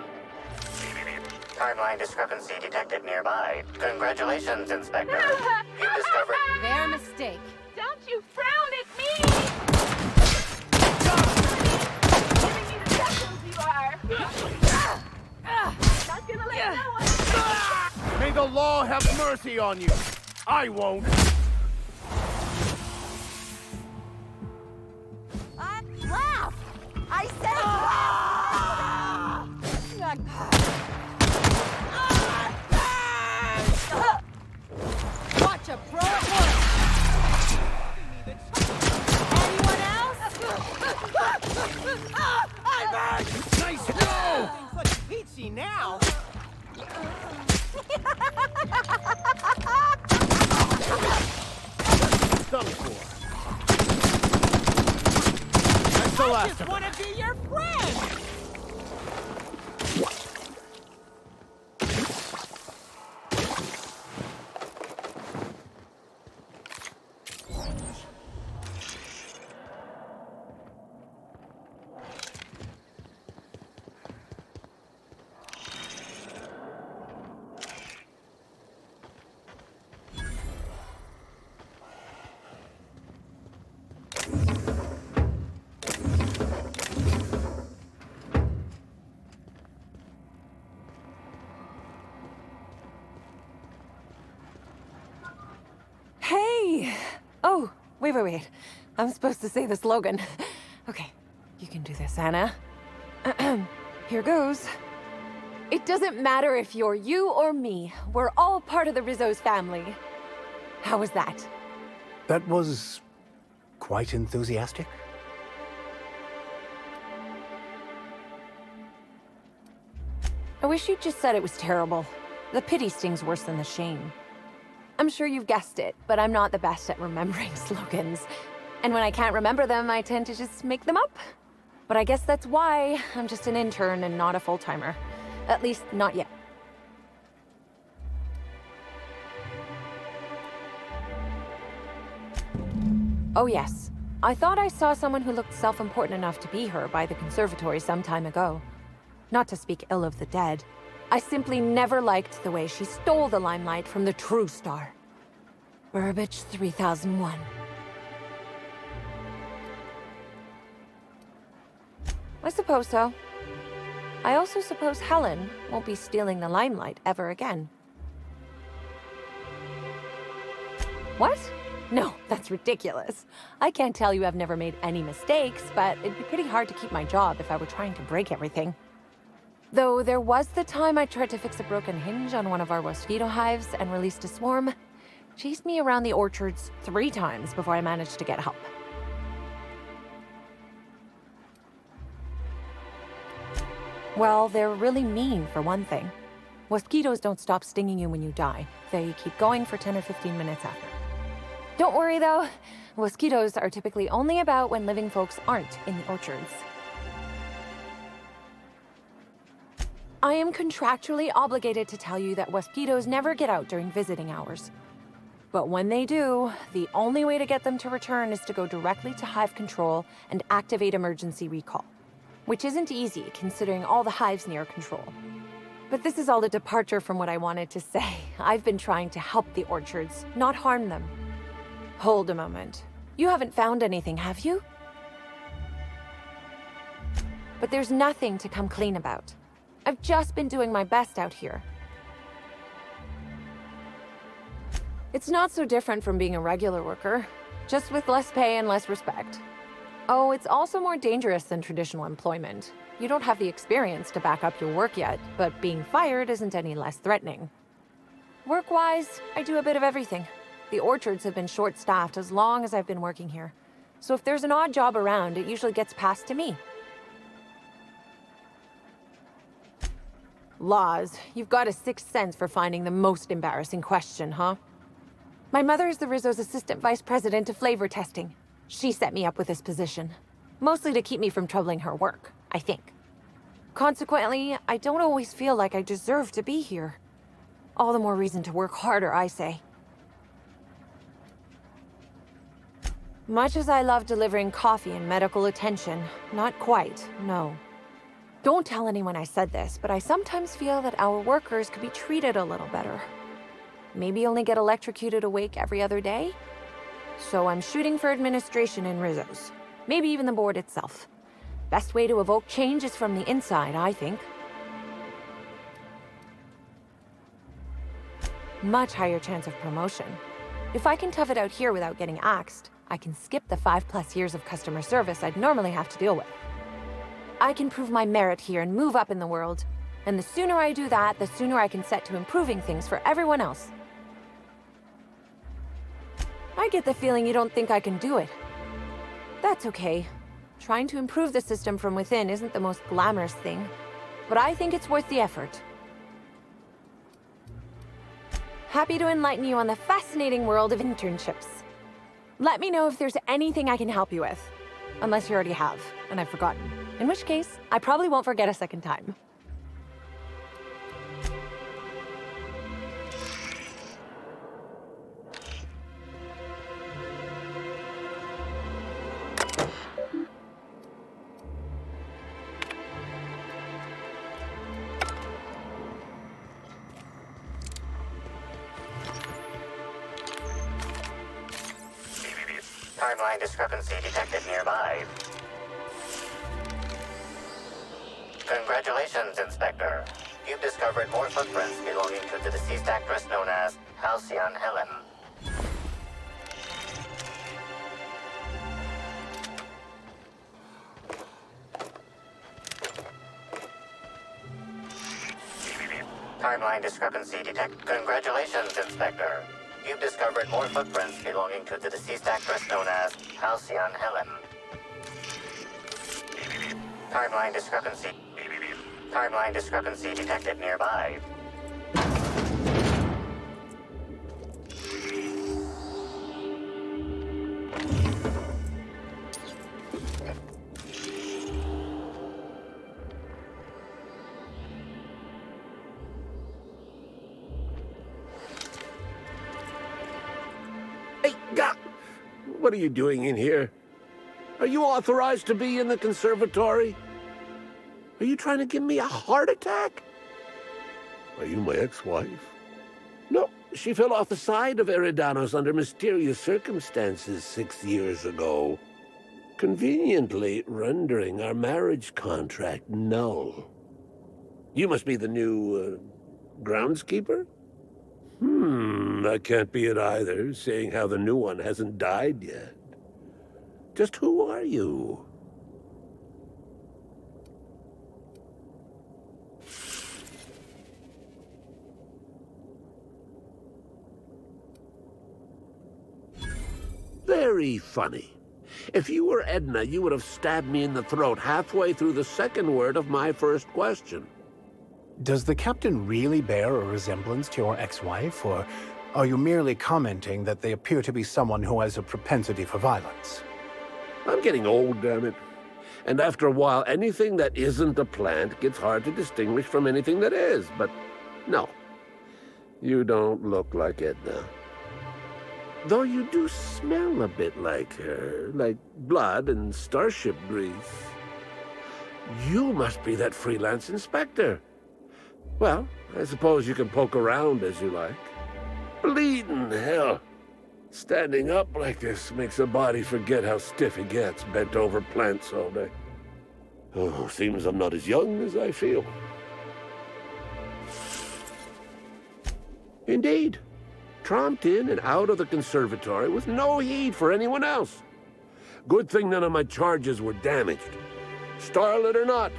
Timeline discrepancy detected nearby. Congratulations, Inspector. You've discovered... Their mistake. Don't you frown at me! Giving me the knuckles you are! Not gonna let no one... May the law have mercy on you! I won't! Laugh! I said Watch a pro at once! Anyone else? Nice go! Things look peachy now. Done for. That's the last of it. I just want to be your friend! Hey! Oh, wait. I'm supposed to say the slogan. Okay, you can do this, Anna. Here goes. It doesn't matter if you're you or me. We're all part of the Rizzo's family. How was that? That was quite enthusiastic. I wish you'd just said it was terrible. The pity stings worse than the shame. I'm sure you've guessed it, but I'm not the best at remembering slogans. And when I can't remember them, I tend to just make them up. But I guess that's why I'm just an intern and not a full-timer. At least, not yet. Oh yes. I thought I saw someone who looked self-important enough to be her by the conservatory some time ago. Not to speak ill of the dead. I simply never liked the way she stole the limelight from the true star. Burbage 3001. I suppose so. I also suppose Helen won't be stealing the limelight ever again. What? No, that's ridiculous. I can't tell you I've never made any mistakes, but it'd be pretty hard to keep my job if I were trying to break everything. Though there was the time I tried to fix a broken hinge on one of our mosquito hives and released a swarm. Chased me around the orchards 3 times before I managed to get help. Well, they're really mean, for one thing. Mosquitoes don't stop stinging you when you die. They keep going for 10 or 15 minutes after. Don't worry, though. Mosquitoes are typically only about when living folks aren't in the orchards. I am contractually obligated to tell you that mosquitoes never get out during visiting hours. But when they do, the only way to get them to return is to go directly to hive control and activate emergency recall. Which isn't easy, considering all the hives near control. But this is all a departure from what I wanted to say. I've been trying to help the orchards, not harm them. Hold a moment. You haven't found anything, have you? But there's nothing to come clean about. I've just been doing my best out here. It's not so different from being a regular worker, just with less pay and less respect. Oh, it's also more dangerous than traditional employment. You don't have the experience to back up your work yet, but being fired isn't any less threatening. Work-wise, I do a bit of everything. The orchards have been short-staffed as long as I've been working here. So if there's an odd job around, it usually gets passed to me. Laws, you've got a sixth sense for finding the most embarrassing question, huh? My mother is the Rizzo's assistant vice president of flavor testing. She set me up with this position. Mostly to keep me from troubling her work, I think. Consequently, I don't always feel like I deserve to be here. All the more reason to work harder, I say. Much as I love delivering coffee and medical attention, not quite, no. Don't tell anyone I said this, but I sometimes feel that our workers could be treated a little better. Maybe only get electrocuted awake every other day? So I'm shooting for administration in Rizzo's. Maybe even the board itself. Best way to evoke change is from the inside, I think. Much higher chance of promotion. If I can tough it out here without getting axed, I can skip the 5+ years of customer service I'd normally have to deal with. I can prove my merit here and move up in the world. And the sooner I do that, the sooner I can set to improving things for everyone else. I get the feeling you don't think I can do it. That's okay. Trying to improve the system from within isn't the most glamorous thing, but I think it's worth the effort. Happy to enlighten you on the fascinating world of internships. Let me know if there's anything I can help you with. Unless you already have, and I've forgotten. In which case, I probably won't forget a second time. Timeline discrepancy detected nearby. Congratulations, Inspector. You've discovered more footprints belonging to the deceased actress known as Halcyon Helen. Timeline discrepancy detect. Congratulations, Inspector. You've discovered more footprints belonging to the deceased actress known as Halcyon Helen. Timeline discrepancy. Timeline discrepancy detected nearby. Hey, what are you doing in here? Are you authorized to be in the conservatory? Are you trying to give me a heart attack? Are you my ex-wife? No, she fell off the side of Eridanos under mysterious circumstances 6 years ago, conveniently rendering our marriage contract null. You must be the new, groundskeeper? That can't be it either, seeing how the new one hasn't died yet. Just who are you? Very funny. If you were Edna, you would have stabbed me in the throat halfway through the second word of my first question. Does the captain really bear a resemblance to your ex-wife, or are you merely commenting that they appear to be someone who has a propensity for violence? I'm getting old, damn it. And after a while, anything that isn't a plant gets hard to distinguish from anything that is. But no, you don't look like Edna. Though you do smell a bit like her, like blood and starship grease. You must be that freelance inspector. Well, I suppose you can poke around as you like. Bleeding hell. Standing up like this makes a body forget how stiff it gets bent over plants all day. Oh, seems I'm not as young as I feel. Indeed. Tromped in and out of the conservatory with no heed for anyone else. Good thing none of my charges were damaged. Starlet or not,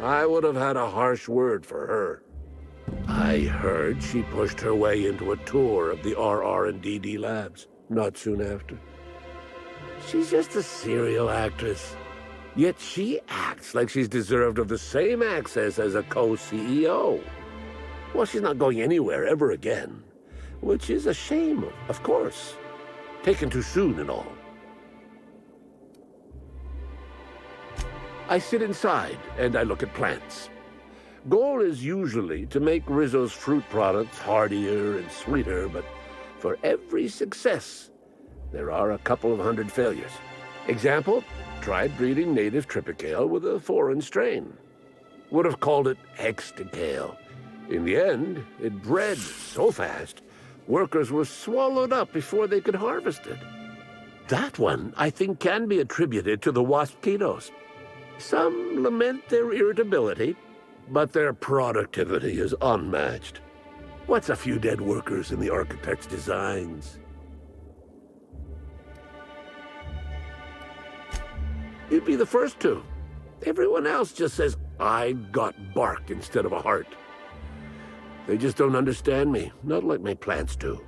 I would have had a harsh word for her. I heard she pushed her way into a tour of the RR&DD labs not soon after. She's just a serial actress. Yet she acts like she's deserved of the same access as a co-CEO. Well, she's not going anywhere ever again, which is a shame, of course. Taken too soon and all. I sit inside and I look at plants. Goal is usually to make Rizzo's fruit products hardier and sweeter, but for every success, there are a couple of hundred failures. Example, tried breeding native tripicale with a foreign strain. Would have called it hexticale. In the end, it bred so fast, workers were swallowed up before they could harvest it. That one, I think, can be attributed to the waspitos. Some lament their irritability, but their productivity is unmatched. What's a few dead workers in the architect's designs? You'd be the first to. Everyone else just says, I got bark instead of a heart. They just don't understand me, not like my plants do.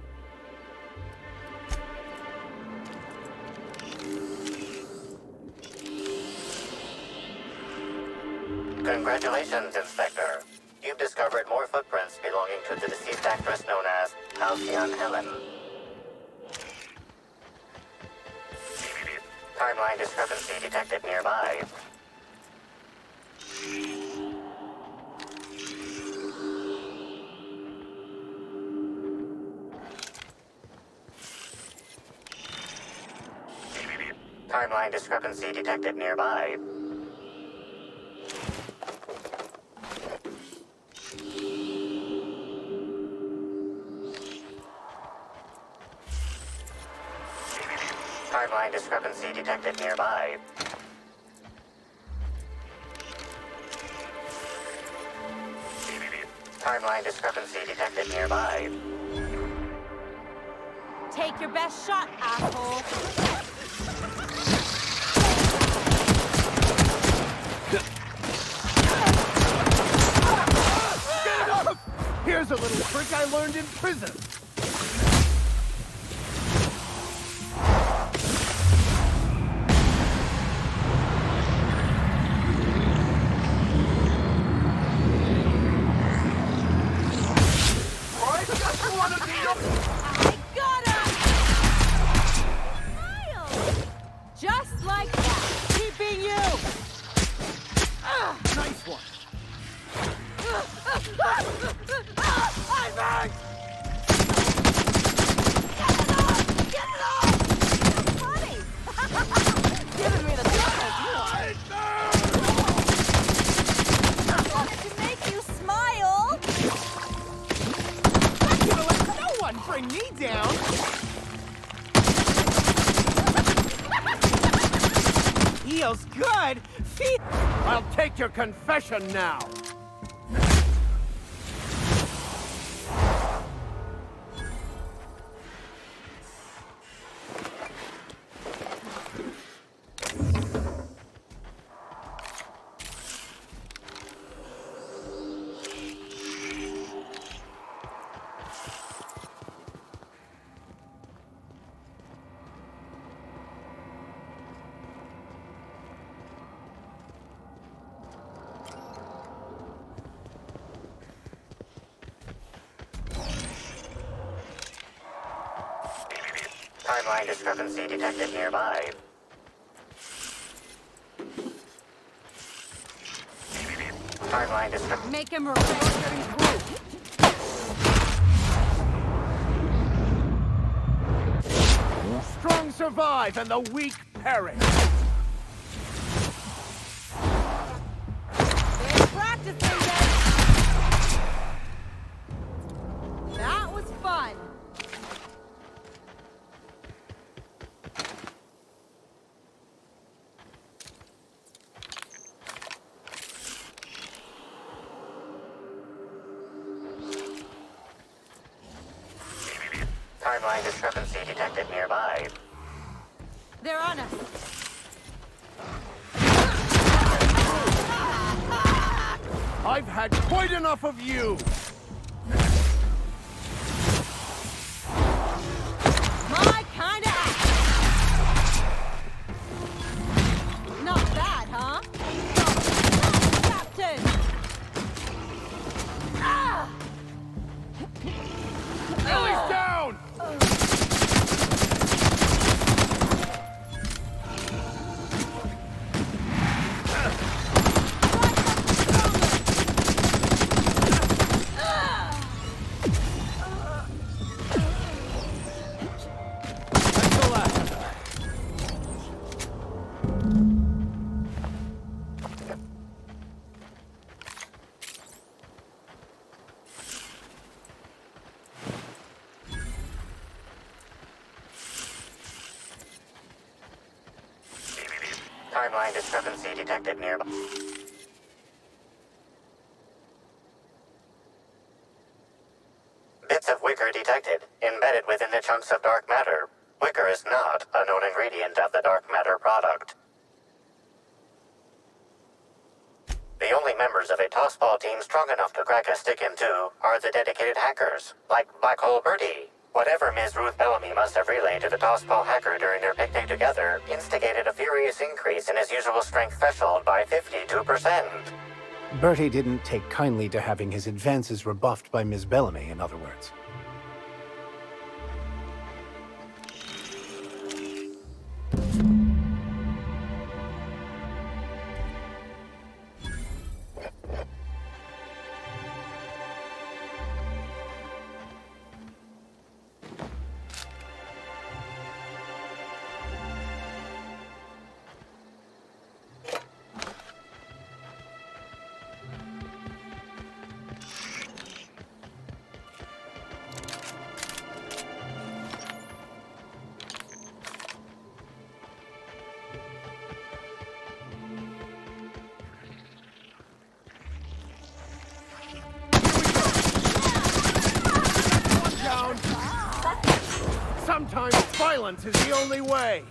Congratulations, Inspector. You've discovered more footprints belonging to the deceased actress known as Halcyon Helen. Timeline discrepancy detected nearby. Timeline discrepancy detected nearby. Timeline discrepancy detected nearby. Timeline discrepancy detected nearby. Take your best shot, asshole. Get up! Here's a little trick I learned in prison. Just like that. Keeping you. Nice one. I'm back. Get it off! That's funny. Giving me the tickles, you are. I wanted to make you smile. I'm gonna let no one bring me down. Feels good. I'll take your confession now. Timeline discrepancy detected nearby. Timeline discrepancy. Make him remember. Strong survive and the weak perish. Practicing this. That was fun. Timeline discrepancy detected nearby. They're on us. I've had quite enough of you. My kind of act. Not bad, huh? timeline discrepancy detected nearby. Bits of wicker detected, embedded within the chunks of dark matter. Wicker is not a known ingredient of the dark matter product. The only members of a tossball team strong enough to crack a stick in two are the dedicated hackers, like Black Hole Birdie. Whatever Ms. Ruth Bellamy must have relayed to the tossball hacker during their picnic together instigated a furious increase in his usual strength threshold by 52%. Bertie didn't take kindly to having his advances rebuffed by Ms. Bellamy, in other words. Sometimes violence is the only way.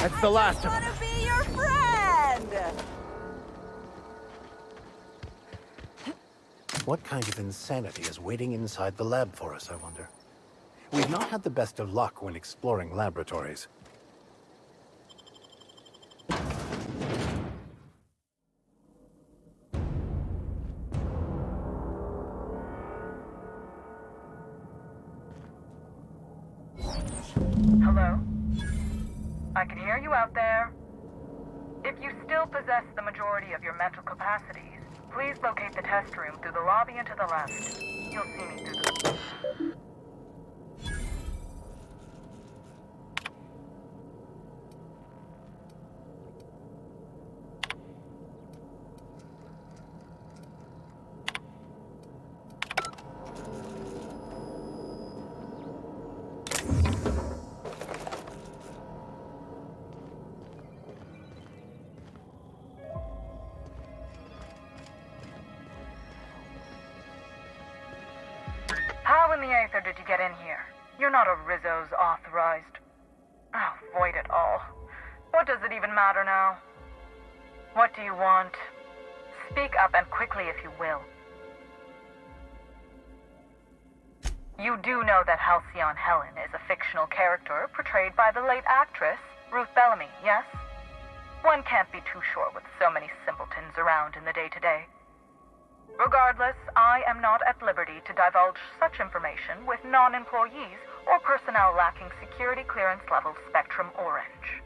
That's the last of them. Be your friend! What kind of insanity is waiting inside the lab for us, I wonder? We've not had the best of luck when exploring laboratories. Hello? I can hear you out there. If you still possess the majority of your mental capacities, please locate the test room through the lobby and to the left. You'll see me through the... How in the aether did you get in here? You're not a Rizzo's authorized... Oh, void it all. What does it even matter now? What do you want? Speak up and quickly if you will. You do know that Halcyon Helen is a fictional character portrayed by the late actress, Ruth Bellamy, yes? One can't be too sure with so many simpletons around in the day-to-day. Regardless, I am not at liberty to divulge such information with non-employees or personnel lacking security clearance level Spectrum Orange.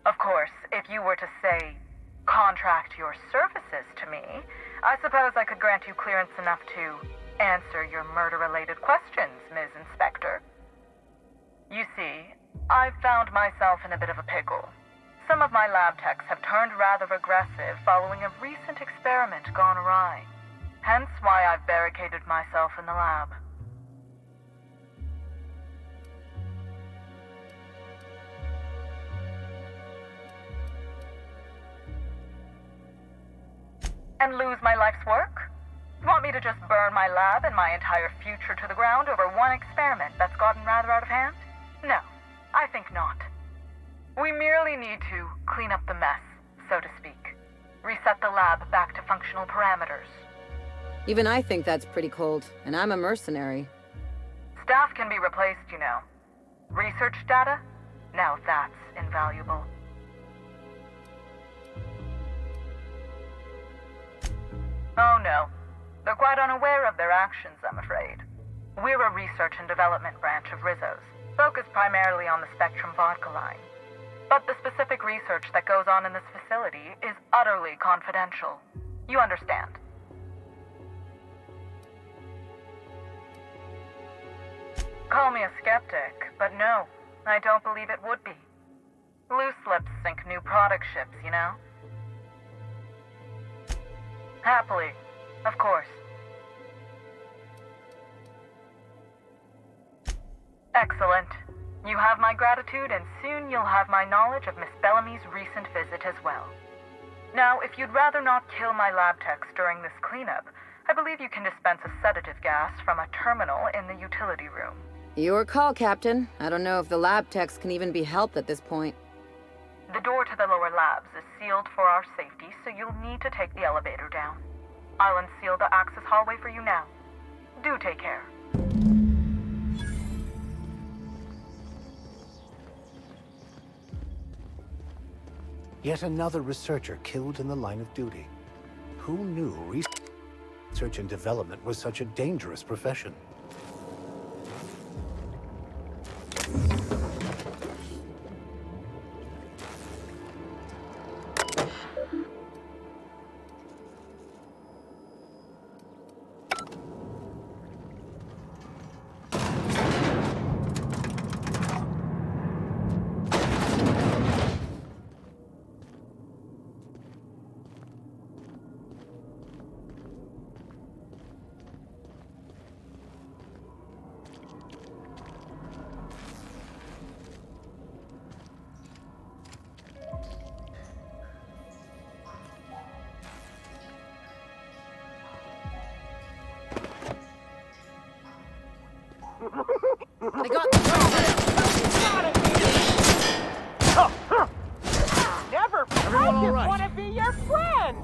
Of course, if you were to say, contract your services to me, I suppose I could grant you clearance enough to answer your murder-related questions, Ms. Inspector. You see, I've found myself in a bit of a pickle. Some of my lab techs have turned rather aggressive following a recent experiment gone awry. Hence why I've barricaded myself in the lab. And lose my life's work? You want me to just burn my lab and my entire future to the ground over one experiment that's gotten rather out of hand? No, I think not. We merely need to clean up the mess, so to speak. Reset the lab back to functional parameters. Even I think that's pretty cold, and I'm a mercenary. Staff can be replaced, you know. Research data? Now that's invaluable. Oh no. They're quite unaware of their actions, I'm afraid. We're a research and development branch of Rizzo's, focused primarily on the Spectrum vodka line. But the specific research that goes on in this facility is utterly confidential. You understand? Call me a skeptic, but no, I don't believe it would be. Loose lips sink new product ships, you know? Happily, of course. Excellent. You have my gratitude, and soon you'll have my knowledge of Miss Bellamy's recent visit as well. Now, if you'd rather not kill my lab techs during this cleanup, I believe you can dispense a sedative gas from a terminal in the utility room. Your call, Captain. I don't know if the lab techs can even be helped at this point. The door to the lower labs is sealed for our safety, so you'll need to take the elevator down. I'll unseal the access hallway for you now. Do take care. Yet another researcher killed in the line of duty. Who knew research and development was such a dangerous profession? I got the Never! Everyone I all just right? want to be your friend!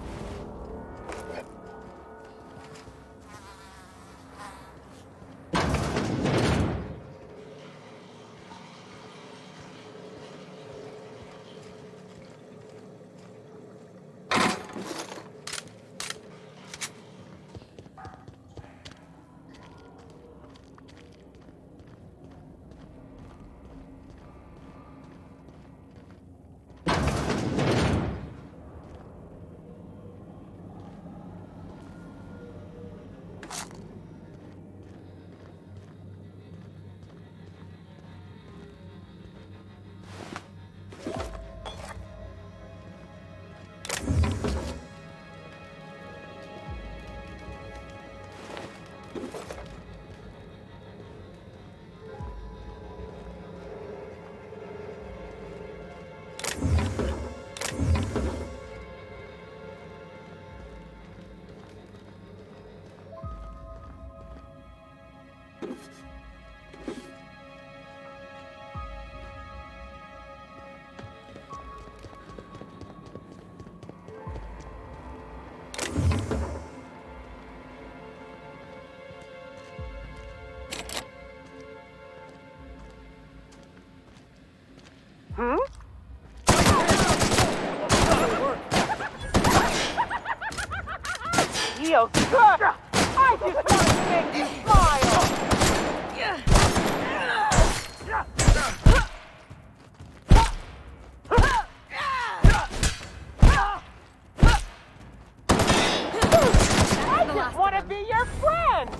Hmm? Feels good! I just want to make you smile! I just want to be your friend!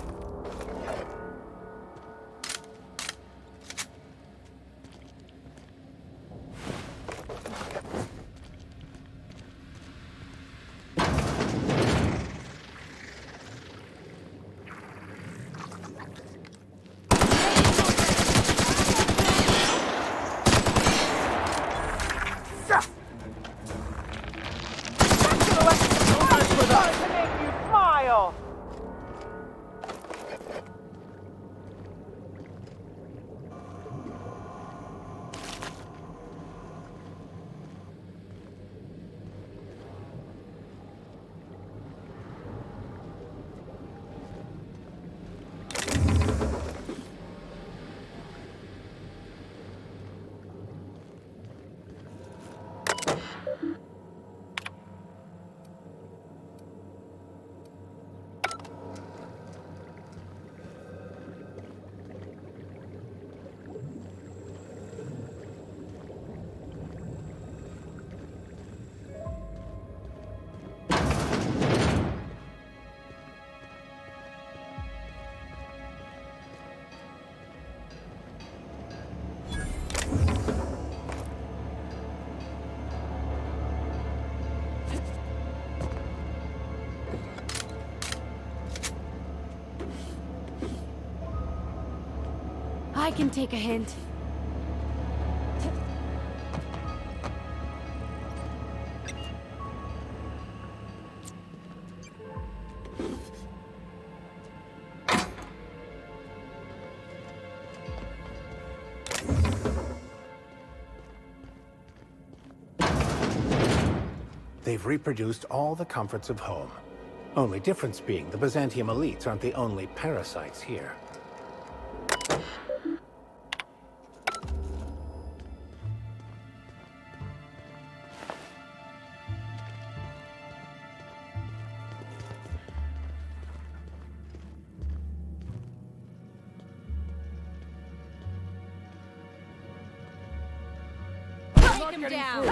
To make you smile! I can take a hint. They've reproduced all the comforts of home. Only difference being the Byzantium elites aren't the only parasites here. Take him down!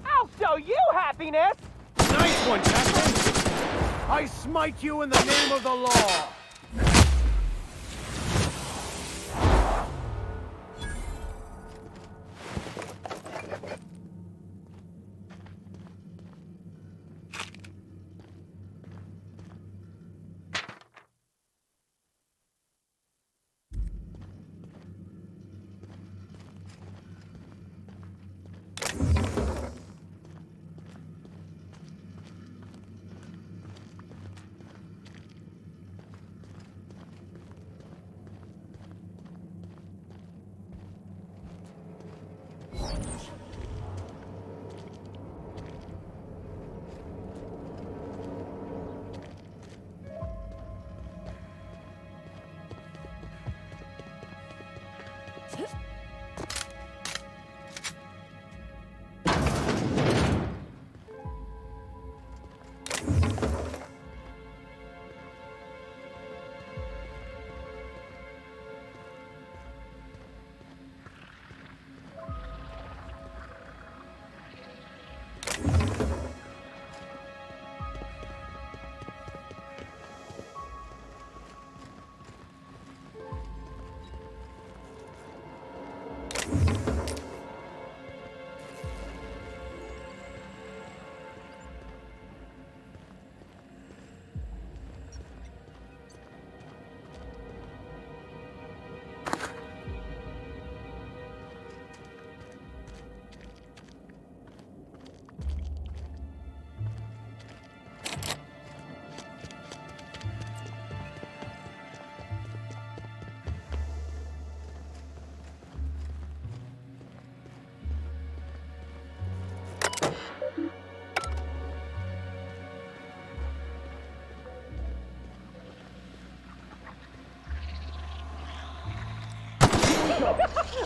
I'll show you happiness! Nice one, Captain! I smite you in the name of the law!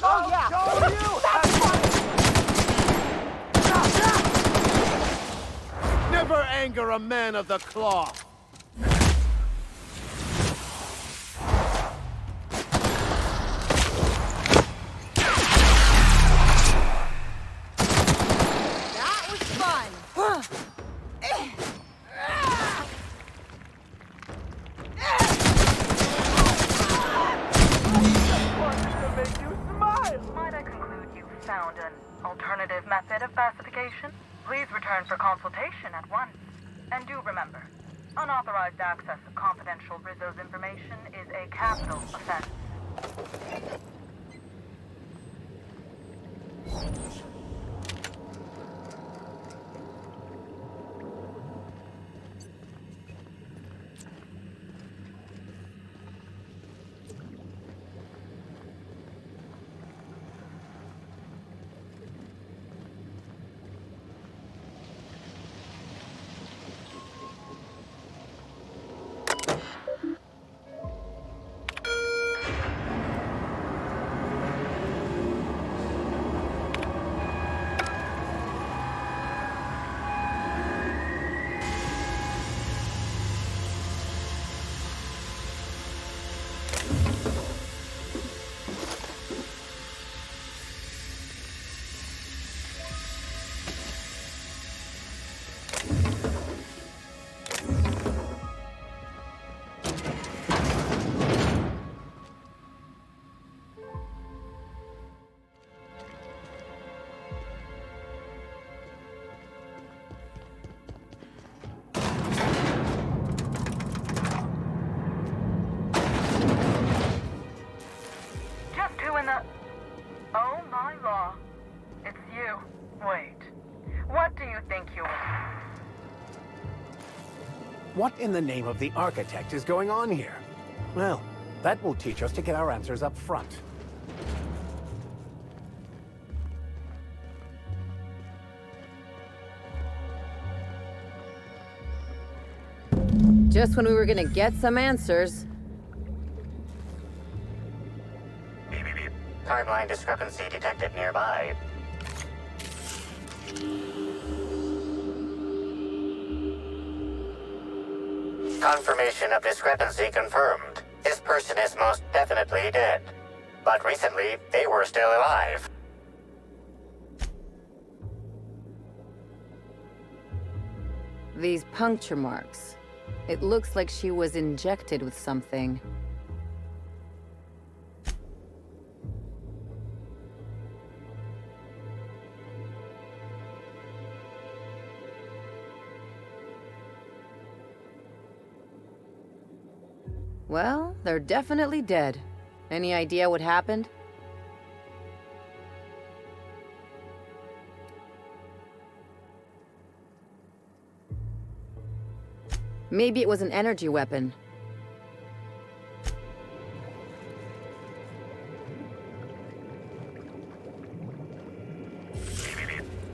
Oh yeah! Never anger a man of the cloth! That was fun! Might I conclude you found an alternative method of pacification? Please return for consultation at once. And do remember, unauthorized access of confidential Rizzo's information is a capital offense. you think you are? What in the name of the architect is going on here? Well, that will teach us to get our answers up front. Just when we were gonna get some answers. Timeline discrepancy detected nearby. Confirmation of discrepancy confirmed. This person is most definitely dead. But recently, they were still alive. These puncture marks. It looks like she was injected with something. Well, they're definitely dead. Any idea what happened? Maybe it was an energy weapon.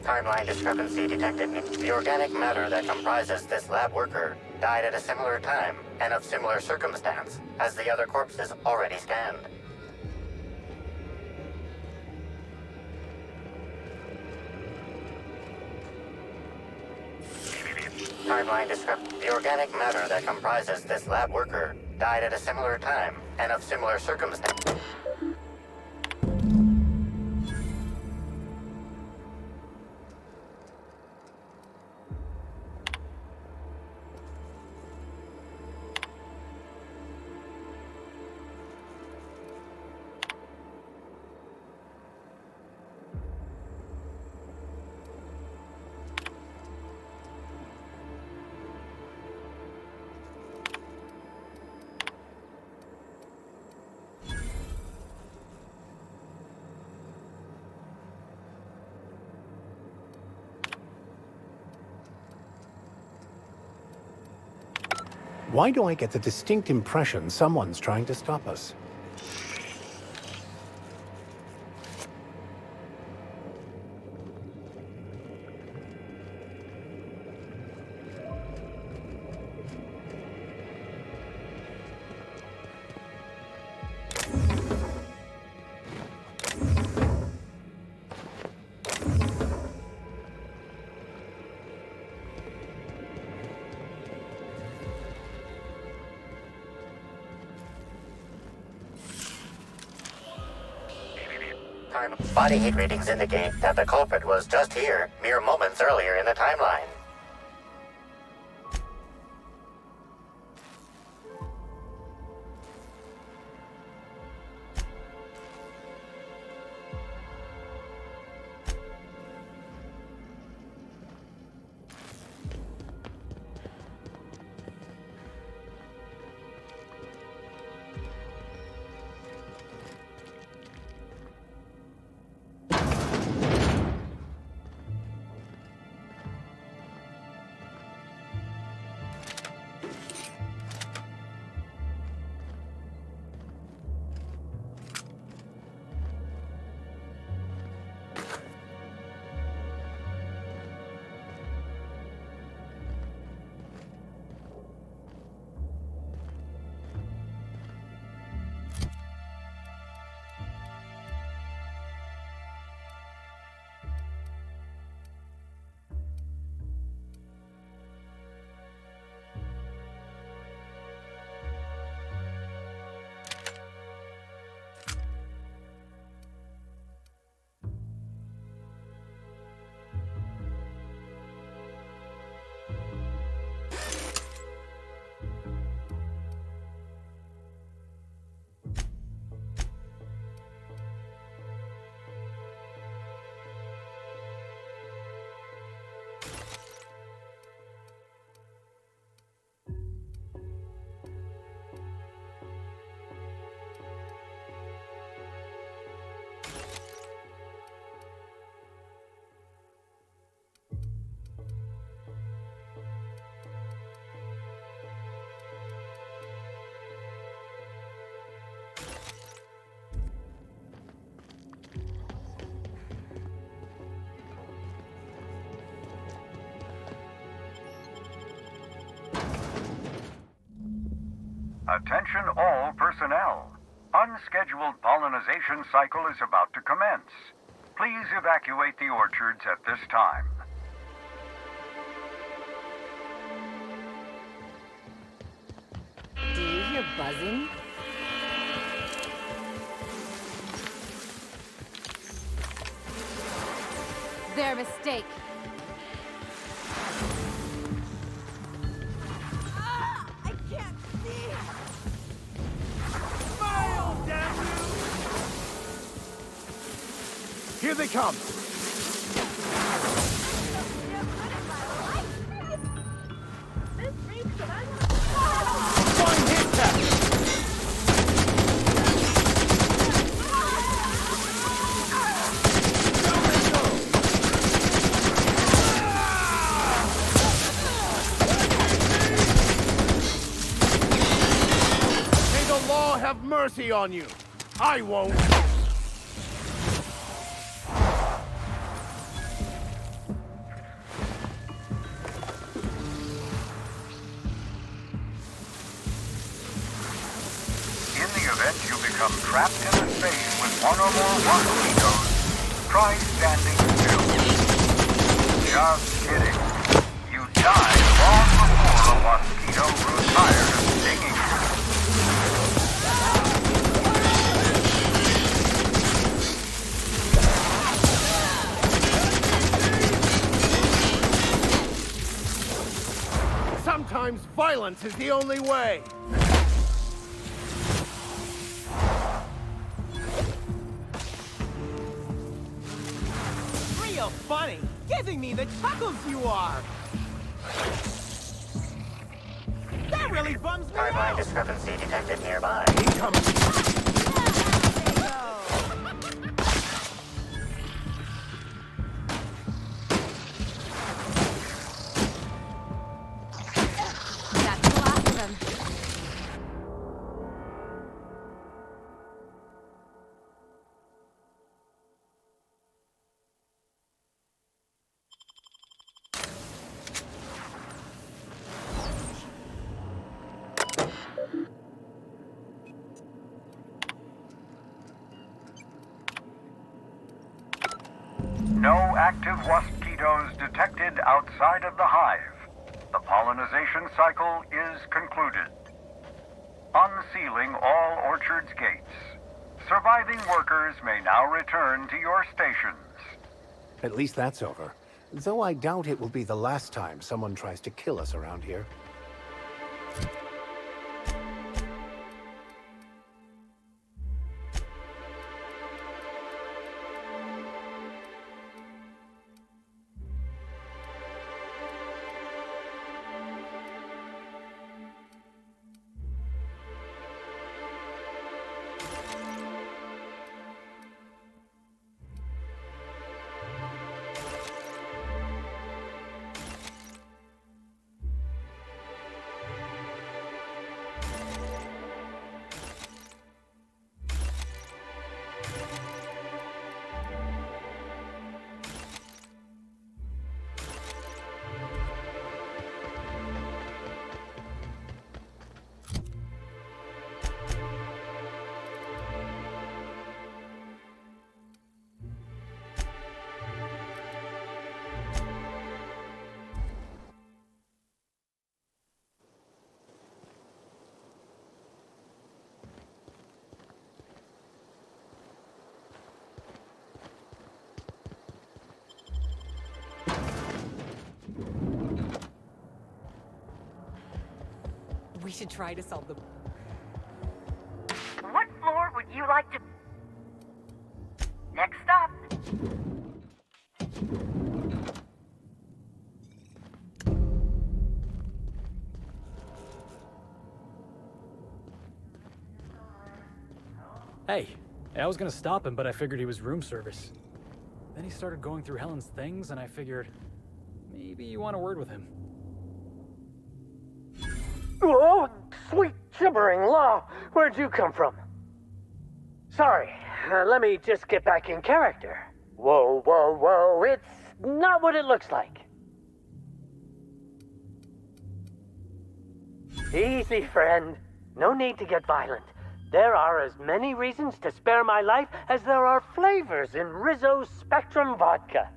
Timeline discrepancy detected. The organic matter that comprises this lab worker died at a similar time and of similar circumstance as the other corpses already scanned. Timeline discrepancy. The organic matter that comprises this lab worker died at a similar time and of similar circumstance. Why do I get the distinct impression someone's trying to stop us? Body heat readings indicate that the culprit was just here, mere moments earlier in the timeline. Attention all personnel. Unscheduled pollinization cycle is about to commence. Please evacuate the orchards at this time. Do you hear buzzing? Their mistake. I can't see. Smile, damn you! Here they come. One hit test. May the law have mercy on you. I won't. In the event you become trapped in a space with one or more mosquitoes, try standing still. Just kidding. You died long before a mosquito grew tired of stinging you. Sometimes violence is the only way. Real funny. Giving me the chuckles you are. That really bums me Timeline out. discrepancy detected nearby. Incoming. That's the last of them. No active mosquitoes detected outside of the hive. The pollinization cycle is concluded. Unsealing all orchards gates. Surviving workers may now return to your stations. At least that's over. Though I doubt it will be the last time someone tries to kill us around here. We should try to solve the... What floor would you like to... Next stop. Hey, I was gonna stop him, but I figured he was room service. Then he started going through Helen's things, and I figured maybe you want a word with him. Oh, sweet gibbering law! Where'd you come from? Sorry, let me just get back in character. Whoa, whoa, whoa, it's not what it looks like. Easy, friend. No need to get violent. There are as many reasons to spare my life as there are flavors in Rizzo's Spectrum vodka.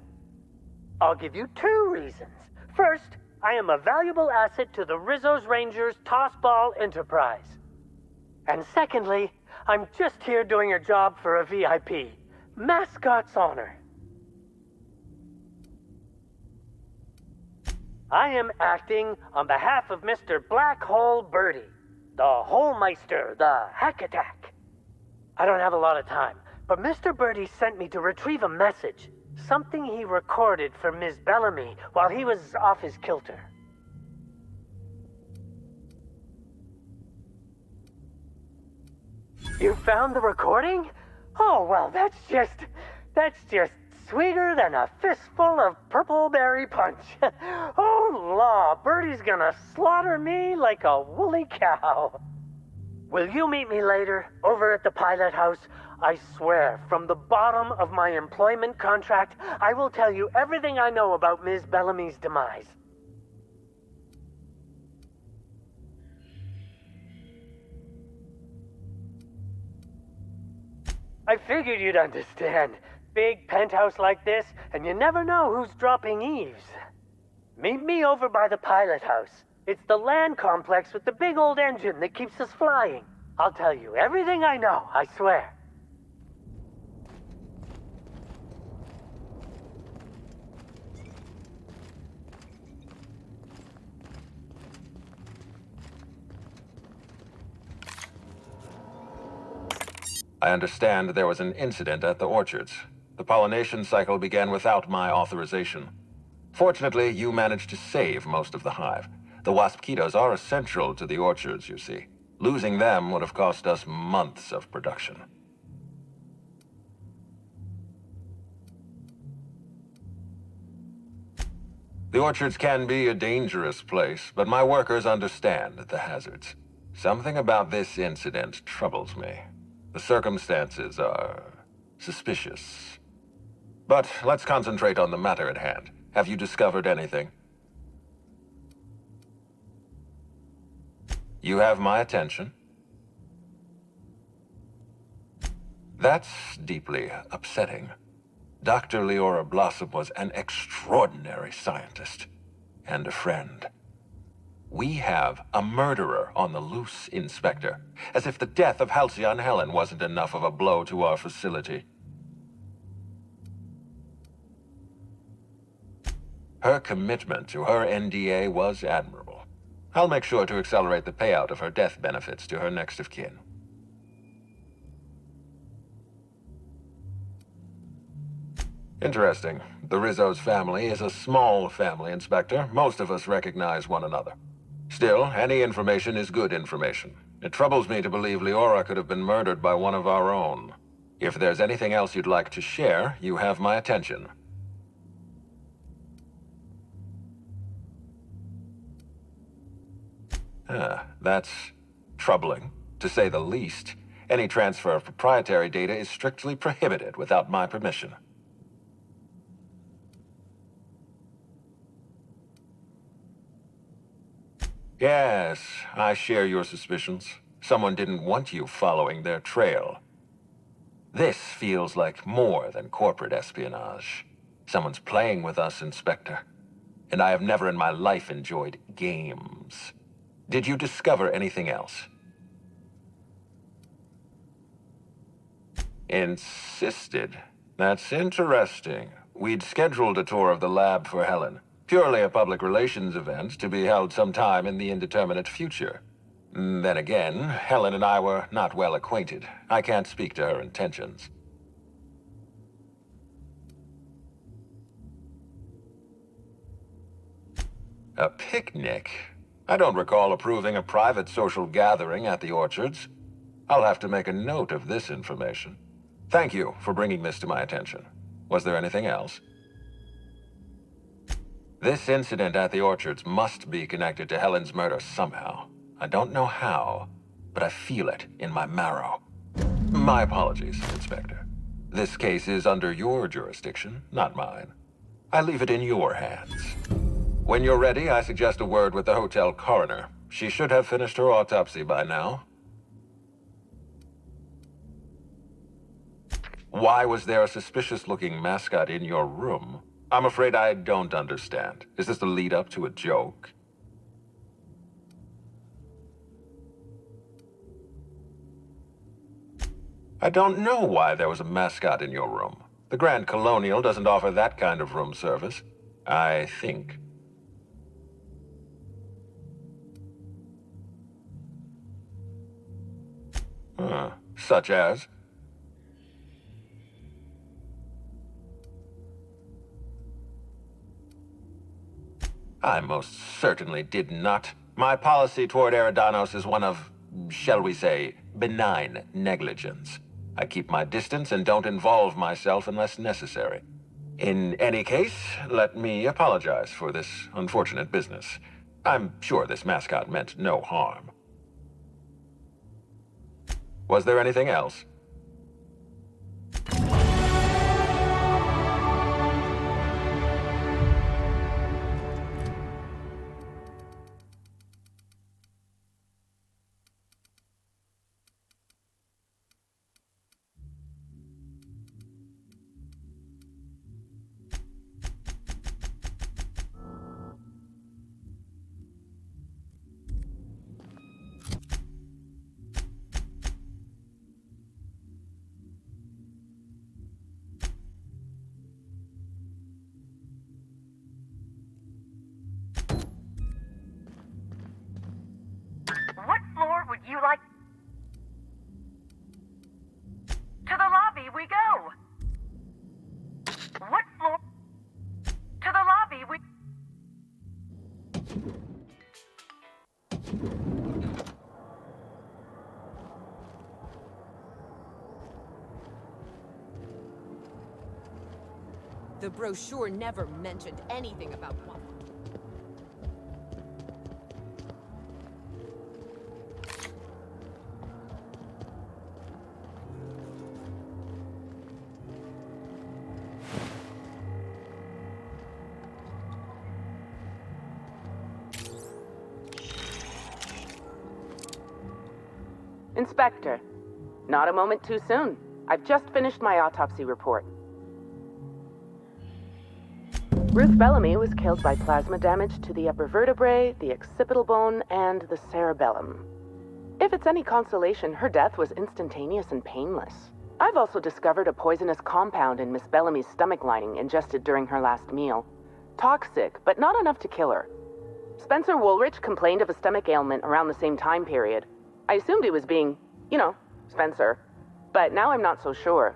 I'll give you 2 reasons. First, I am a valuable asset to the Rizzo's Rangers Tossball Enterprise. And secondly, I'm just here doing a job for a VIP. Mascot's honor. I am acting on behalf of Mr. Black Hole Birdie, the Holmeister, the Hack Attack. I don't have a lot of time, but Mr. Birdie sent me to retrieve a message. Something he recorded for Ms. Bellamy while he was off his kilter. You found the recording? Oh, well, that's just sweeter than a fistful of purple berry punch. Oh, law, Birdie's gonna slaughter me like a woolly cow. Will you meet me later, over at the pilot house? I swear, from the bottom of my employment contract, I will tell you everything I know about Ms. Bellamy's demise. I figured you'd understand. Big penthouse like this, and you never know who's dropping eaves. Meet me over by the pilot house. It's the land complex with the big old engine that keeps us flying. I'll tell you everything I know, I swear. I understand there was an incident at the orchards. The pollination cycle began without my authorization. Fortunately, you managed to save most of the hive. The wasp-ketos are essential to the orchards, you see. Losing them would have cost us months of production. The orchards can be a dangerous place, but my workers understand the hazards. Something about this incident troubles me. The circumstances are suspicious. But let's concentrate on the matter at hand. Have you discovered anything? You have my attention. That's deeply upsetting. Dr. Leora Blossom was an extraordinary scientist and a friend. We have a murderer on the loose, Inspector. As if the death of Halcyon Helen wasn't enough of a blow to our facility. Her commitment to her NDA was admirable. I'll make sure to accelerate the payout of her death benefits to her next of kin. Interesting. The Rizzo's family is a small family, Inspector. Most of us recognize one another. Still, any information is good information. It troubles me to believe Leora could have been murdered by one of our own. If there's anything else you'd like to share, you have my attention. That's troubling, to say the least. Any transfer of proprietary data is strictly prohibited without my permission. Yes, I share your suspicions. Someone didn't want you following their trail. This feels like more than corporate espionage. Someone's playing with us, Inspector. And I have never in my life enjoyed games. Did you discover anything else? Insisted. That's interesting. We'd scheduled a tour of the lab for Helen. Purely a public relations event to be held sometime in the indeterminate future. Then again, Helen and I were not well acquainted. I can't speak to her intentions. A picnic? I don't recall approving a private social gathering at the orchards. I'll have to make a note of this information. Thank you for bringing this to my attention. Was there anything else? This incident at the orchards must be connected to Helen's murder somehow. I don't know how, but I feel it in my marrow. My apologies, Inspector. This case is under your jurisdiction, not mine. I leave it in your hands. When you're ready, I suggest a word with the hotel coroner. She should have finished her autopsy by now. Why was there a suspicious-looking mascot in your room? I'm afraid I don't understand. Is this the lead-up to a joke? I don't know why there was a mascot in your room. The Grand Colonial doesn't offer that kind of room service, I think. Such as? I most certainly did not. My policy toward Eridanos is one of, shall we say, benign negligence. I keep my distance and don't involve myself unless necessary. In any case, let me apologize for this unfortunate business. I'm sure this mascot meant no harm. Was there anything else? What floor would you like? To the lobby we go. What floor? To the lobby we... The brochure never mentioned anything about one. Inspector, not a moment too soon. I've just finished my autopsy report. Ruth Bellamy was killed by plasma damage to the upper vertebrae, the occipital bone, and the cerebellum. If it's any consolation, her death was instantaneous and painless. I've also discovered a poisonous compound in Miss Bellamy's stomach lining ingested during her last meal. Toxic, but not enough to kill her. Spencer Woolrich complained of a stomach ailment around the same time period. I assumed he was being, Spencer. But now I'm not so sure.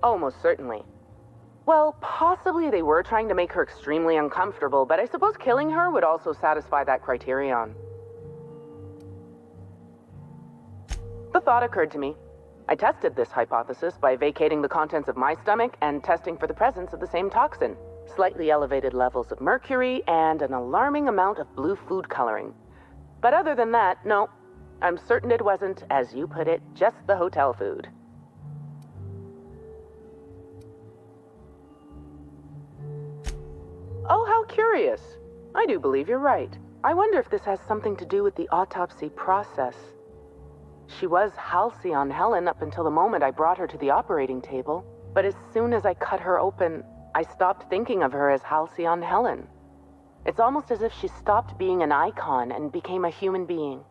Oh, most certainly. Well, possibly they were trying to make her extremely uncomfortable, but I suppose killing her would also satisfy that criterion. The thought occurred to me. I tested this hypothesis by vacating the contents of my stomach and testing for the presence of the same toxin. Slightly elevated levels of mercury and an alarming amount of blue food coloring. But other than that, no. I'm certain it wasn't, as you put it, just the hotel food. Oh, how curious. I do believe you're right. I wonder if this has something to do with the autopsy process. She was Halcyon Helen up until the moment I brought her to the operating table. But as soon as I cut her open, I stopped thinking of her as Halcyon Helen. It's almost as if she stopped being an icon and became a human being.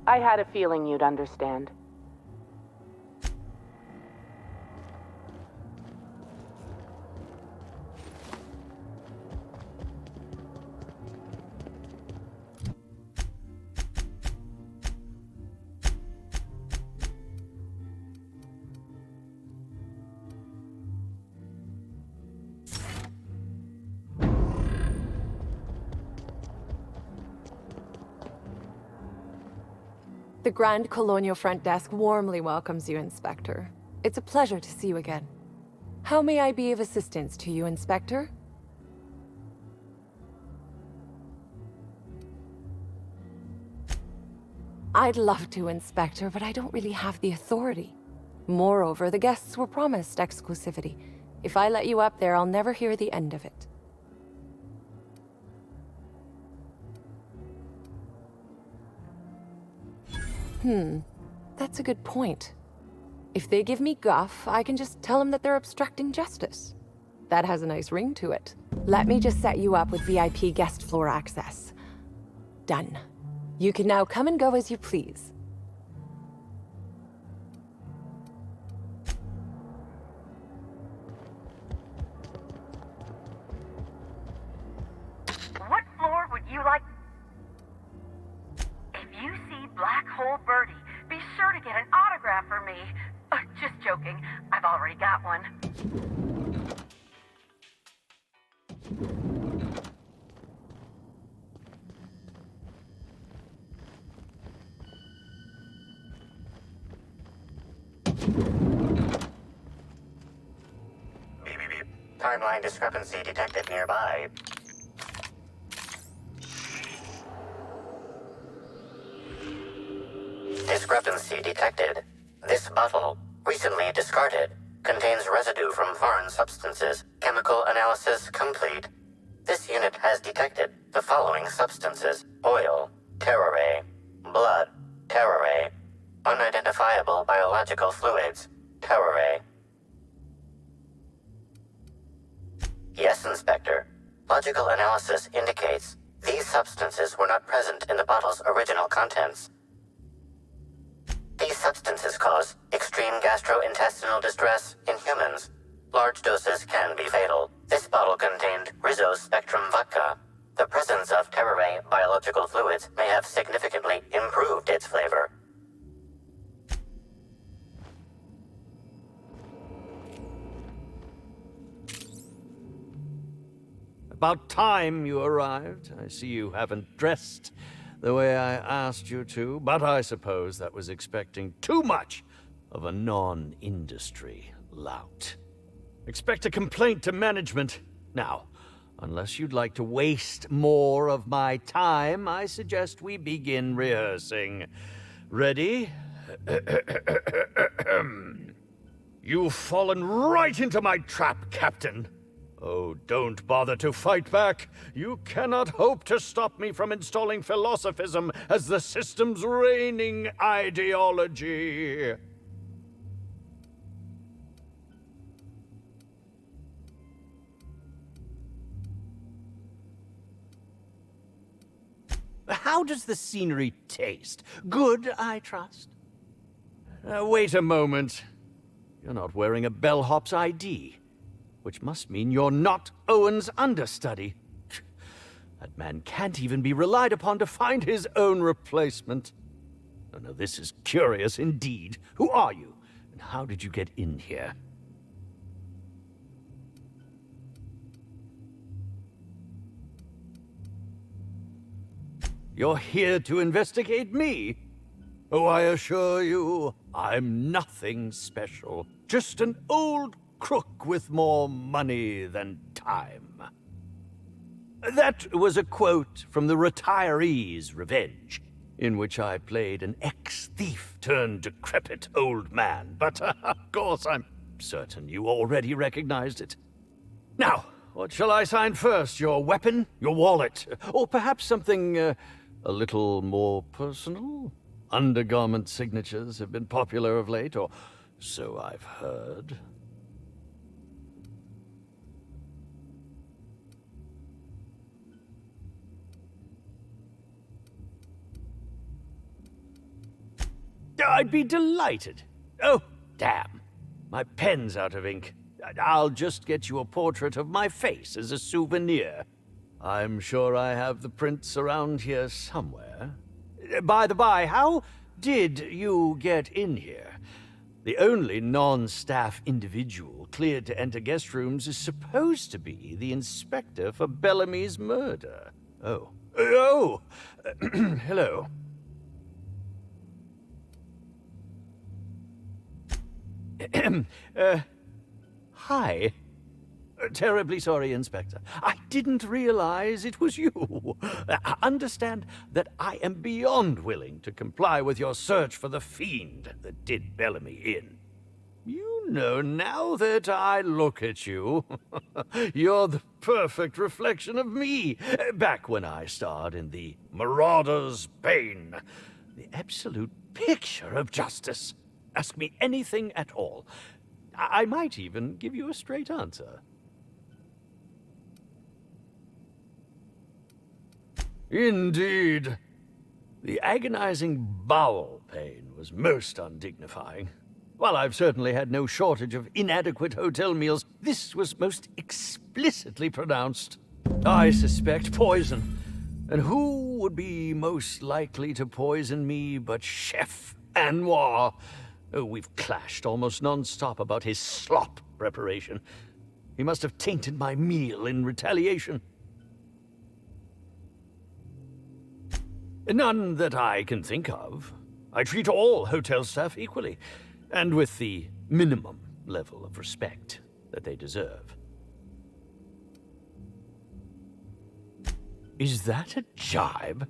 I had a feeling you'd understand. The Grand Colonial Front Desk warmly welcomes you, Inspector. It's a pleasure to see you again. How may I be of assistance to you, Inspector? I'd love to, Inspector, but I don't really have the authority. Moreover, the guests were promised exclusivity. If I let you up there, I'll never hear the end of it. That's a good point. If they give me guff, I can just tell them that they're obstructing justice. That has a nice ring to it. Let me just set you up with VIP guest floor access. Done. You can now come and go as you please. What floor would you like? If you see Black Hole Birdie, be sure to get an autograph for me. Just joking. I've already got one. Beep. Timeline discrepancy detected nearby. Discrepancy detected. This bottle, recently discarded, contains residue from foreign substances. Chemical analysis complete. This unit has detected the following substances: oil, terrorray, blood, terrorray, unidentifiable biological fluids, terrorray. Yes, Inspector. Logical analysis indicates these substances were not present in the bottle's original contents. These substances cause extreme gastrointestinal distress in humans. Large doses can be fatal. This bottle contained Rizzo's Spectrum vodka. The presence of terrorray biological fluids may have significantly improved its flavor. About time you arrived. I see you haven't dressed the way I asked you to, but I suppose that was expecting too much of a non-industry lout. Expect a complaint to management. Now, unless you'd like to waste more of my time, I suggest we begin rehearsing. Ready? You've fallen right into my trap, Captain. Oh, don't bother to fight back. You cannot hope to stop me from installing philosophism as the system's reigning ideology. How does the scenery taste? Good, I trust? Wait a moment. You're not wearing a bellhop's ID, which must mean you're not Owen's understudy. That man can't even be relied upon to find his own replacement. Oh, no, this is curious indeed. Who are you, and how did you get in here? You're here to investigate me? Oh, I assure you, I'm nothing special. Just an old crook with more money than time. That was a quote from The Retiree's Revenge, in which I played an ex-thief turned decrepit old man. But, of course, I'm certain you already recognized it. Now, what shall I sign first? Your weapon? Your wallet? Or perhaps something a little more personal? Undergarment signatures have been popular of late, or so I've heard. I'd be delighted. Oh, damn. My pen's out of ink. I'll just get you a portrait of my face as a souvenir. I'm sure I have the prints around here somewhere. By the by, how did you get in here? The only non-staff individual cleared to enter guest rooms is supposed to be the inspector for Bellamy's murder. Oh. Hello. Hi. Terribly sorry, Inspector. I didn't realize it was you. Understand that I am beyond willing to comply with your search for the fiend that did Bellamy in. You know, now that I look at you, you're the perfect reflection of me, back when I starred in the Marauder's Bane. The absolute picture of justice. Ask me anything at all. I might even give you a straight answer. Indeed. The agonizing bowel pain was most undignifying. While I've certainly had no shortage of inadequate hotel meals, this was most explicitly pronounced. I suspect poison. And who would be most likely to poison me but Chef Anwar? Oh, we've clashed almost non-stop about his slop preparation. He must have tainted my meal in retaliation. None that I can think of. I treat all hotel staff equally, and with the minimum level of respect that they deserve. Is that a jibe?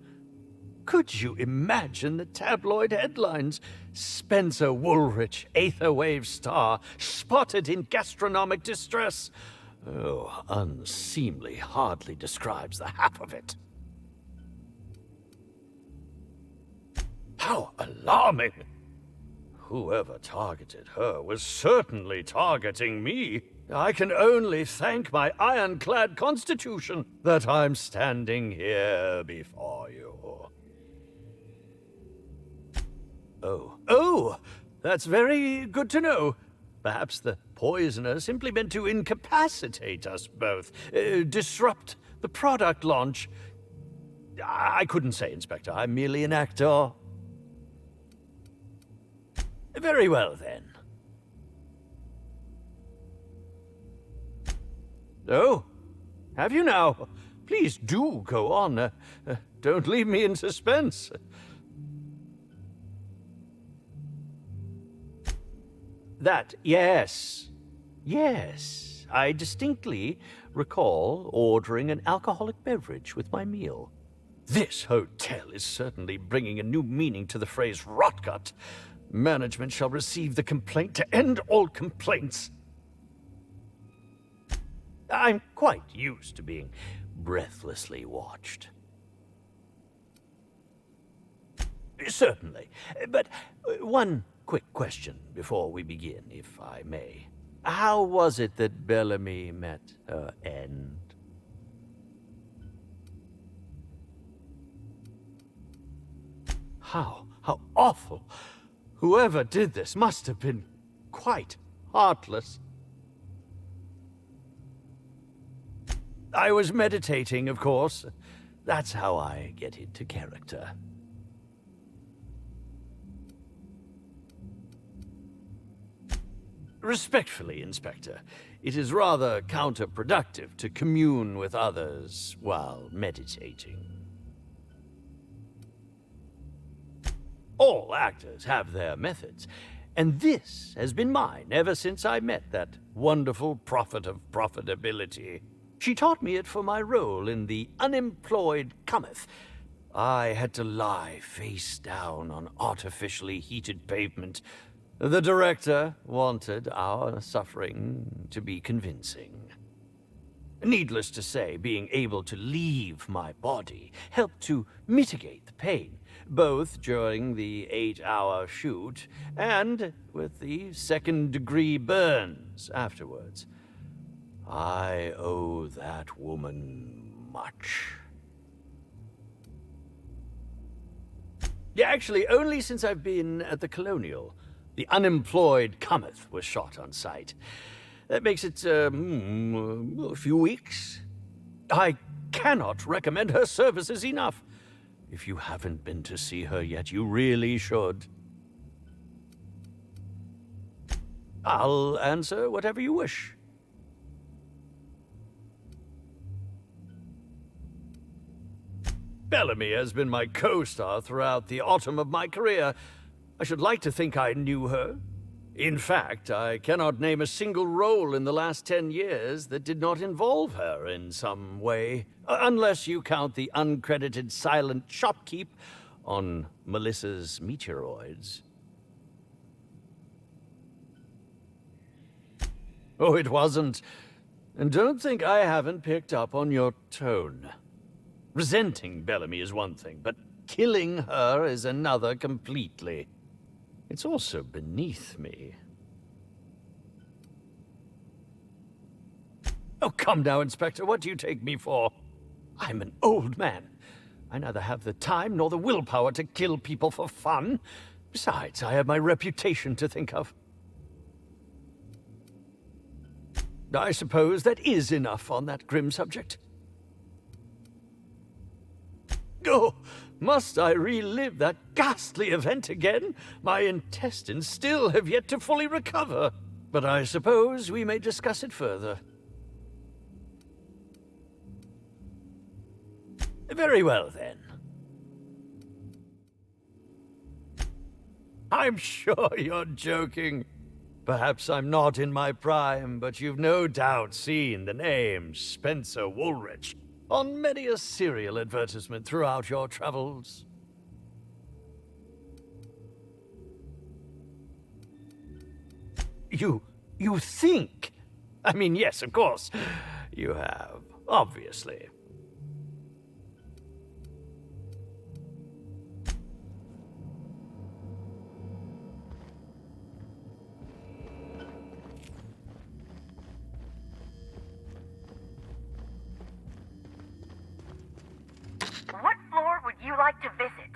Could you imagine the tabloid headlines? Spencer Woolrich, Aetherwave star, spotted in gastronomic distress. Oh, unseemly hardly describes the half of it. How alarming! Whoever targeted her was certainly targeting me. I can only thank my ironclad constitution that I'm standing here before you. Oh, that's very good to know. Perhaps the poisoner simply meant to incapacitate us both, disrupt the product launch. I couldn't say, Inspector. I'm merely an actor. Very well, then. Oh, have you now? Please do go on. Don't leave me in suspense. Yes. I distinctly recall ordering an alcoholic beverage with my meal. This hotel is certainly bringing a new meaning to the phrase rotgut. Management shall receive the complaint to end all complaints. I'm quite used to being breathlessly watched. Certainly. But one quick question before we begin, if I may. How was it that Bellamy met her end? How awful. Whoever did this must have been quite heartless. I was meditating, of course. That's how I get into character. Respectfully, Inspector, it is rather counterproductive to commune with others while meditating. All actors have their methods, and this has been mine ever since I met that wonderful prophet of profitability. She taught me it for my role in The Unemployed Cometh. I had to lie face down on artificially heated pavement. The director wanted our suffering to be convincing. Needless to say, being able to leave my body helped to mitigate the pain, both during the 8-hour shoot and with the second-degree burns afterwards. I owe that woman much. Yeah, actually, only since I've been at the Colonial. The Unemployed Cometh was shot on site. That makes it, a few weeks. I cannot recommend her services enough. If you haven't been to see her yet, you really should. I'll answer whatever you wish. Bellamy has been my co-star throughout the autumn of my career. I should like to think I knew her. In fact, I cannot name a single role in the last 10 years that did not involve her in some way, unless you count the uncredited silent shopkeep on Melissa's Meteoroids. Oh, it wasn't. And don't think I haven't picked up on your tone. Resenting Bellamy is one thing, but killing her is another completely. It's also beneath me. Oh, come now, Inspector. What do you take me for? I'm an old man. I neither have the time nor the willpower to kill people for fun. Besides, I have my reputation to think of. I suppose that is enough on that grim subject. Oh, must I relive that ghastly event again? My intestines still have yet to fully recover. But I suppose we may discuss it further. Very well, then. I'm sure you're joking. Perhaps I'm not in my prime, but you've no doubt seen the name Spencer Woolrich on many a serial advertisement throughout your travels. You think? I mean, yes, of course. You have, obviously. What floor would you like to visit?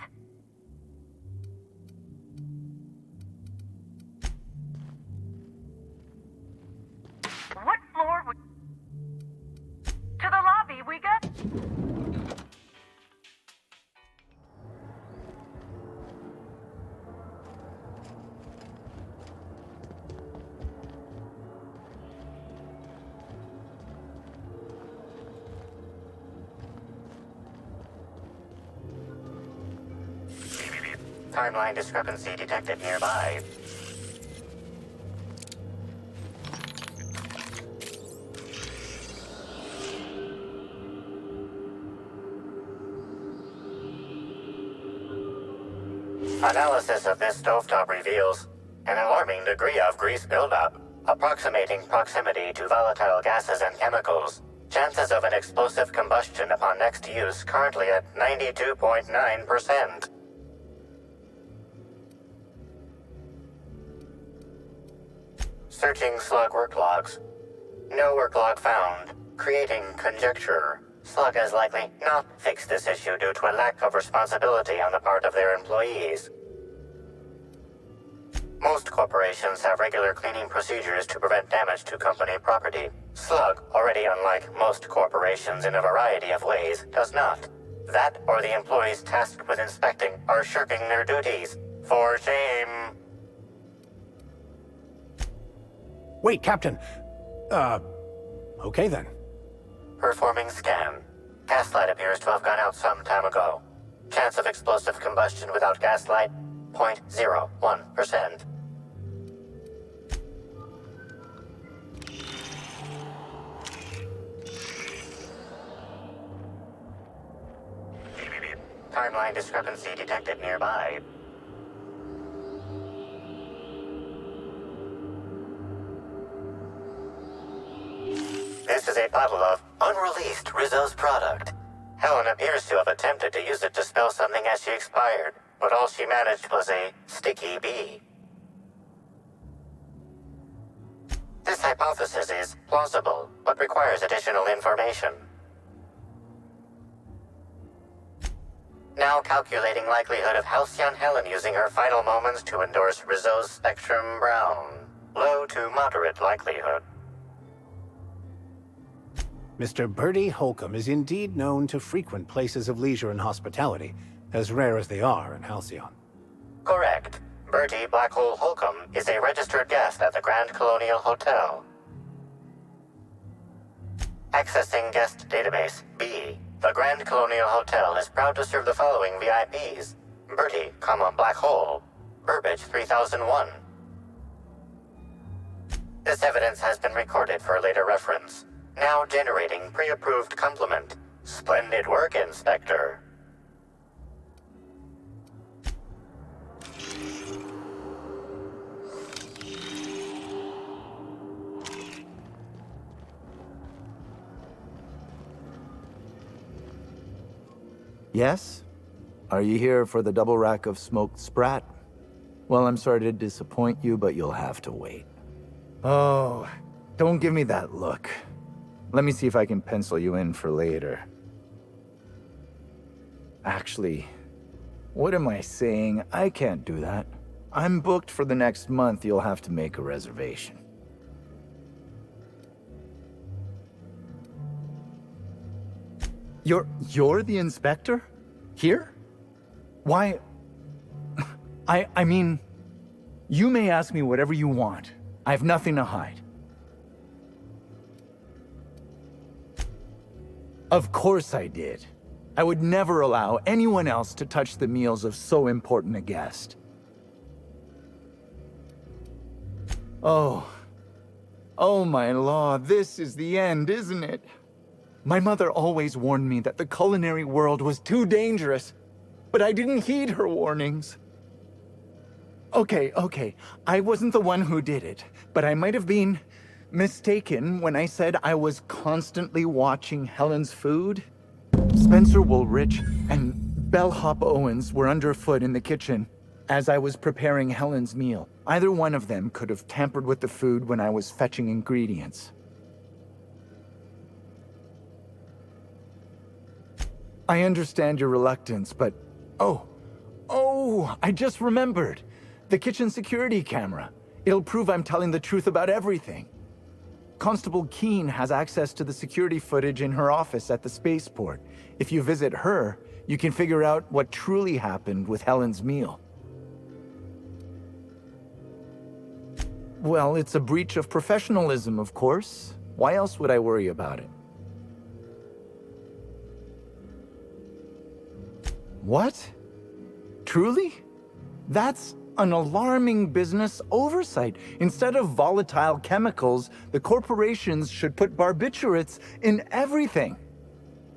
What floor would... To the lobby, we go? Timeline discrepancy detected nearby. Analysis of this stovetop reveals an alarming degree of grease buildup, approximating proximity to volatile gases and chemicals. Chances of an explosive combustion upon next use currently at 92.9%. Searching slug work logs. No work log found. Creating conjecture. Slug has likely not fixed this issue due to a lack of responsibility on the part of their employees. Most corporations have regular cleaning procedures to prevent damage to company property. Slug, already unlike most corporations in a variety of ways, does not. That or the employees tasked with inspecting are shirking their duties. For shame. Wait, Captain. Okay then. Performing scan. Gaslight appears to have gone out some time ago. Chance of explosive combustion without gaslight, 0.01%. Timeline discrepancy detected nearby. This is a bottle of unreleased Rizzo's product. Helen appears to have attempted to use it to spell something as she expired, but all she managed was a sticky bee. This hypothesis is plausible, but requires additional information. Now calculating likelihood of Halcyon Helen using her final moments to endorse Rizzo's Spectrum Brown. Low to moderate likelihood. Mr. Bertie Holcomb is indeed known to frequent places of leisure and hospitality, as rare as they are in Halcyon. Correct. Bertie Blackhole Holcomb is a registered guest at the Grand Colonial Hotel. Accessing guest database B. The Grand Colonial Hotel is proud to serve the following VIPs. Bertie, Black Hole. Burbage 3001. This evidence has been recorded for later reference. Now generating pre-approved compliment. Splendid work, Inspector. Yes? Are you here for the double rack of smoked sprat? Well, I'm sorry to disappoint you, but you'll have to wait. Oh, don't give me that look. Let me see if I can pencil you in for later. Actually, what am I saying? I can't do that. I'm booked for the next month. You'll have to make a reservation. You're the inspector? Here? Why? I mean, you may ask me whatever you want. I have nothing to hide. Of course I did. I would never allow anyone else to touch the meals of so important a guest. Oh my law, this is the end, isn't it? My mother always warned me that the culinary world was too dangerous, but I didn't heed her warnings. Okay, I wasn't the one who did it, but I might have been mistaken when I said I was constantly watching Helen's food. Spencer Woolrich and Bellhop Owens were underfoot in the kitchen as I was preparing Helen's meal. Either one of them could have tampered with the food when I was fetching ingredients. I understand your reluctance, but... Oh, I just remembered. The kitchen security camera. It'll prove I'm telling the truth about everything. Constable Keene has access to the security footage in her office at the spaceport. If you visit her, you can figure out what truly happened with Helen's meal. Well, it's a breach of professionalism, of course. Why else would I worry about it? What? Truly? That's an alarming business oversight. Instead of volatile chemicals, the corporations should put barbiturates in everything.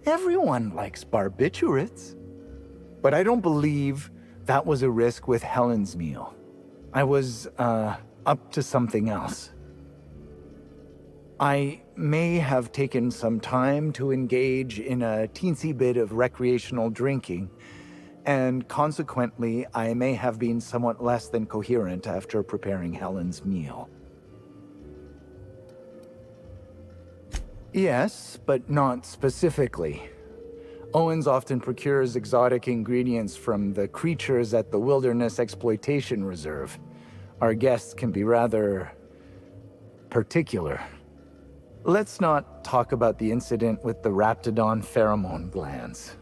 Everyone likes barbiturates. But I don't believe that was a risk with Helen's meal. I was, up to something else. I may have taken some time to engage in a teensy bit of recreational drinking, and consequently, I may have been somewhat less than coherent after preparing Helen's meal. Yes, but not specifically. Owens often procures exotic ingredients from the creatures at the Wilderness Exploitation Reserve. Our guests can be rather particular. Let's not talk about the incident with the Raptidon pheromone glands.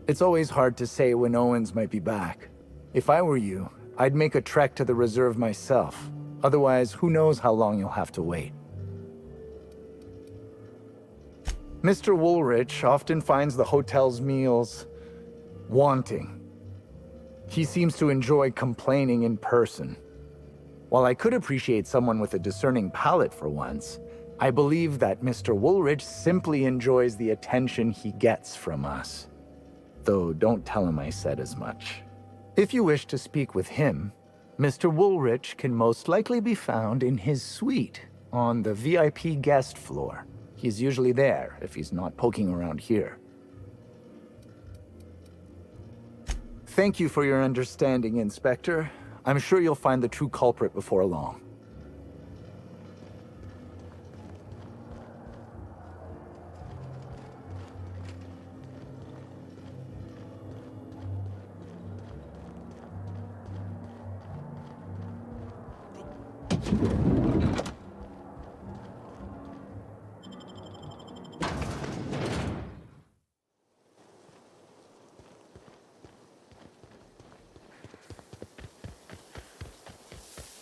It's always hard to say when Owens might be back. If I were you, I'd make a trek to the reserve myself. Otherwise, who knows how long you'll have to wait. Mr. Woolrich often finds the hotel's meals wanting. He seems to enjoy complaining in person. While I could appreciate someone with a discerning palate for once, I believe that Mr. Woolrich simply enjoys the attention he gets from us. Though don't tell him I said as much. If you wish to speak with him, Mr. Woolrich can most likely be found in his suite on the VIP guest floor. He's usually there if he's not poking around here. Thank you for your understanding, Inspector. I'm sure you'll find the true culprit before long.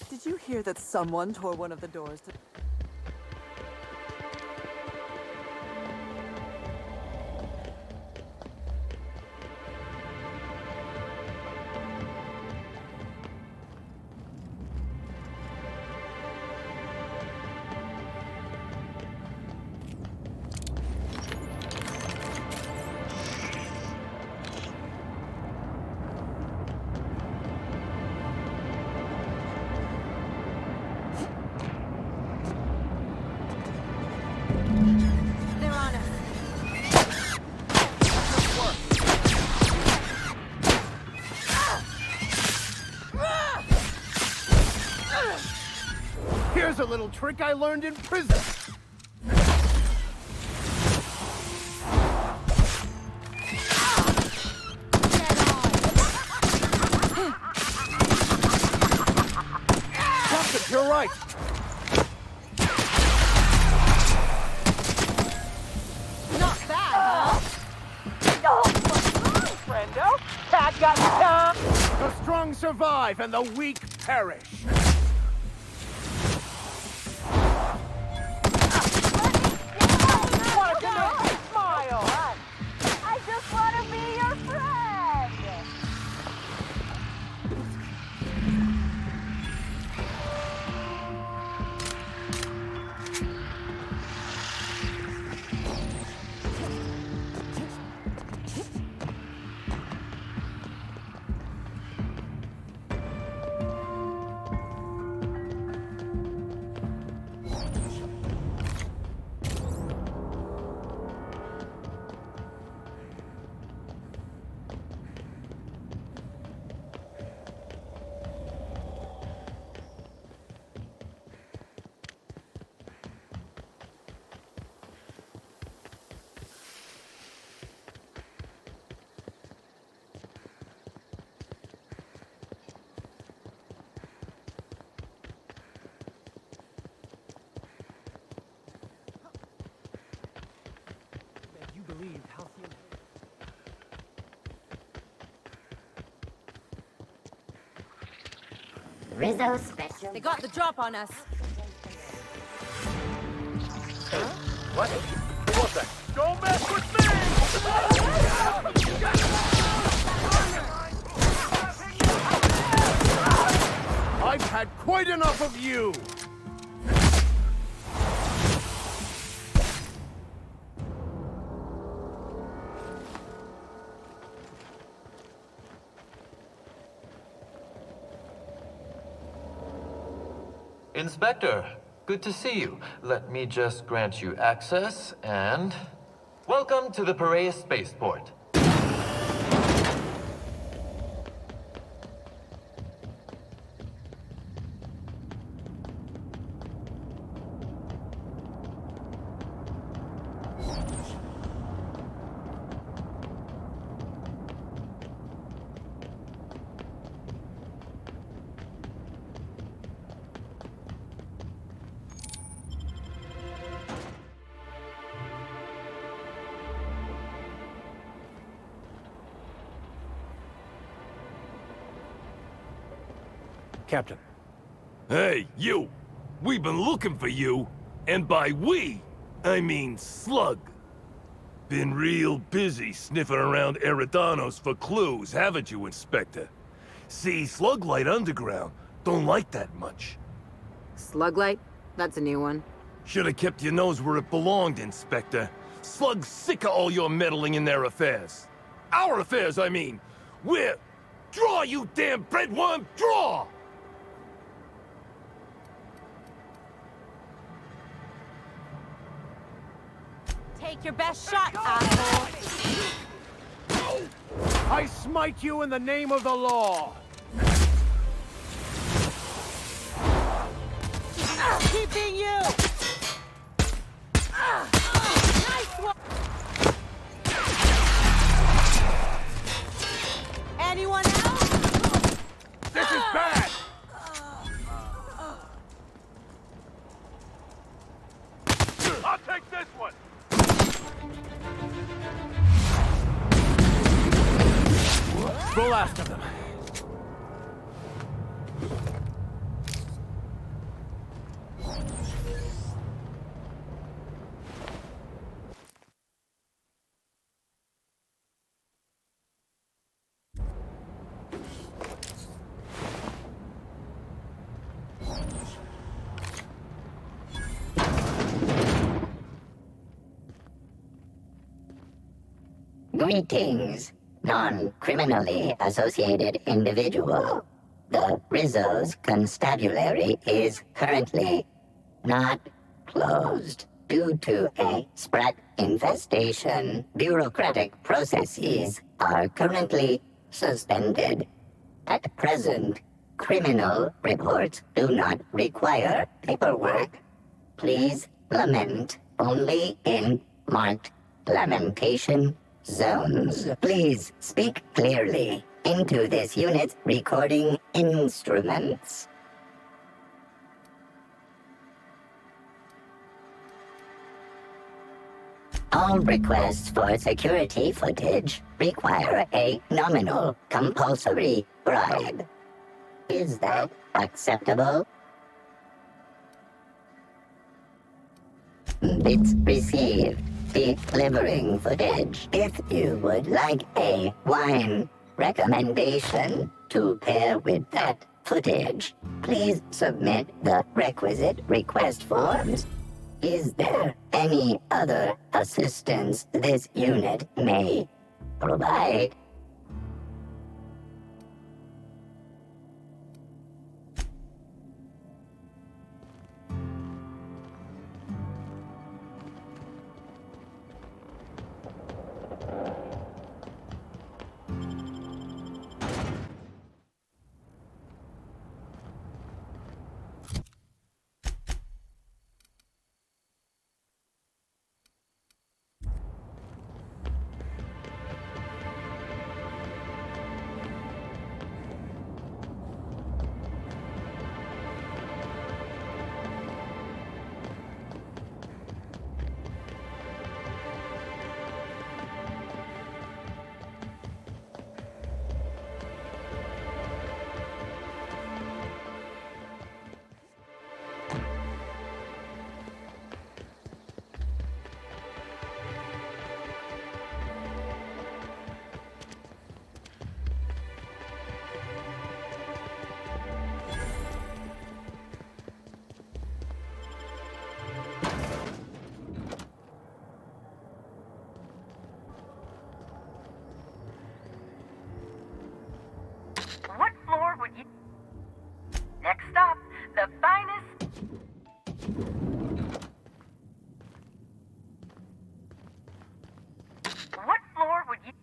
Did you hear that someone tore one of the doors to... Here's a little trick I learned in prison. Captain, you're right. Not bad, huh? Oh, what's wrong, friendo? Cat got stuck. The strong survive and the weak perish. Want to make me smile? I just want to be your friend. Rizzo special. They got the drop on us. What? Who was that? Don't mess with me! I've had quite enough of you! Inspector, good to see you. Let me just grant you access, and... Welcome to the Piraeus Spaceport. Captain. Hey, you! We've been looking for you, and by we, I mean Slug. Been real busy sniffing around Eridanos for clues, haven't you, Inspector? See, Sluglight Underground don't like that much. Sluglight? That's a new one. Should have kept your nose where it belonged, Inspector. Slug's sick of all your meddling in their affairs. Our affairs, I mean. We're... Draw, you damn breadworm, draw! Take your best shot, asshole. I smite you in the name of the law! Keeping you! Nice one! Anyone else? This is bad! I'll take this one! The last of them. Greetings, non-criminally associated individual. The Rizzo's constabulary is currently not closed due to a spread infestation. Bureaucratic processes are currently suspended. At present, criminal reports do not require paperwork. Please lament only in marked lamentation zones. Please speak clearly into this unit's recording instruments. All requests for security footage require a nominal compulsory bribe. Is that acceptable? Bits received. Delivering footage. If you would like a wine recommendation to pair with that footage, please submit the requisite request forms. Is there any other assistance this unit may provide? What floor would you... Next stop, the finest... What floor would you...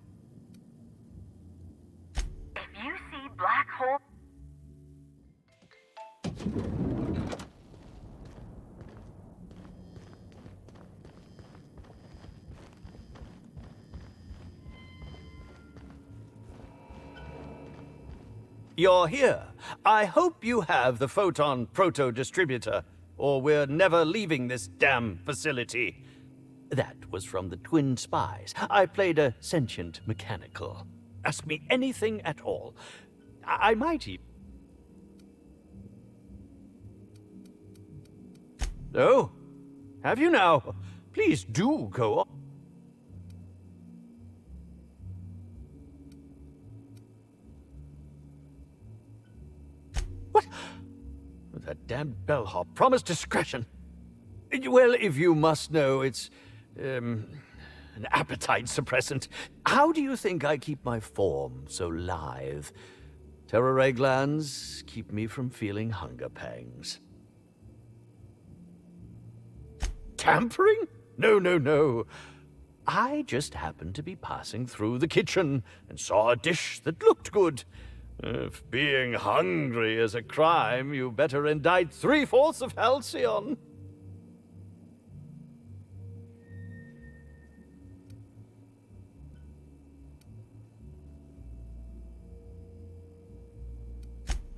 If you see black hole... You're here. I hope you have the photon proto-distributor, or we're never leaving this damn facility. That was from the Twin Spies. I played a sentient mechanical. Ask me anything at all. I might even... Oh, have you now? Please do go on. What? That damned bellhop promised discretion. Well, if you must know, it's, an appetite suppressant. How do you think I keep my form so lithe? Terror glands keep me from feeling hunger pangs. Tampering? No, no, no. I just happened to be passing through the kitchen and saw a dish that looked good. If being hungry is a crime, you better indict 3/4 of Halcyon.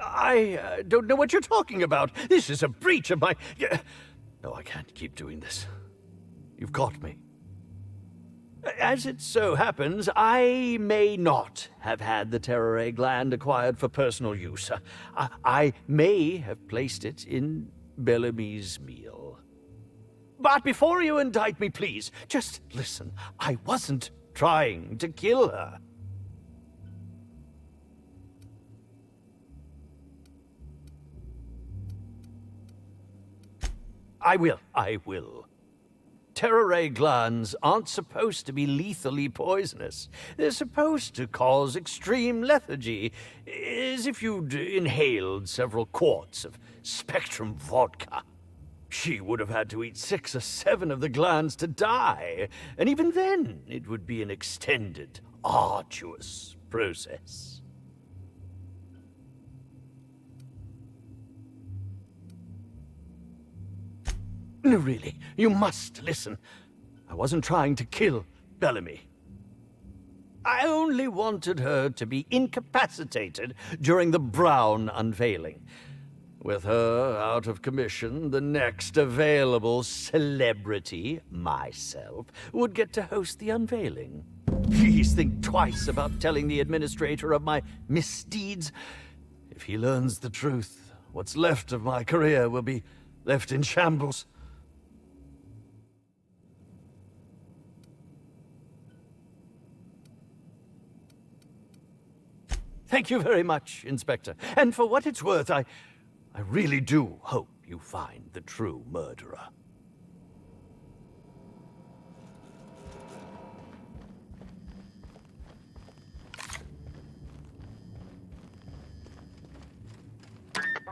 I don't know what you're talking about. This is a breach of my... No, I can't keep doing this. You've caught me. As it so happens, I may not have had the terror gland acquired for personal use. I may have placed it in Bellamy's meal. But before you indict me, please, just listen. I wasn't trying to kill her. I will. Terror glands aren't supposed to be lethally poisonous. They're supposed to cause extreme lethargy, as if you'd inhaled several quarts of Spectrum vodka. She would have had to eat 6 or 7 of the glands to die, and even then it would be an extended, arduous process. No, really, you must listen. I wasn't trying to kill Bellamy. I only wanted her to be incapacitated during the Brown unveiling. With her out of commission, the next available celebrity, myself, would get to host the unveiling. Please think twice about telling the administrator of my misdeeds. If he learns the truth, what's left of my career will be left in shambles. Thank you very much, Inspector. And for what it's worth, I really do hope you find the true murderer.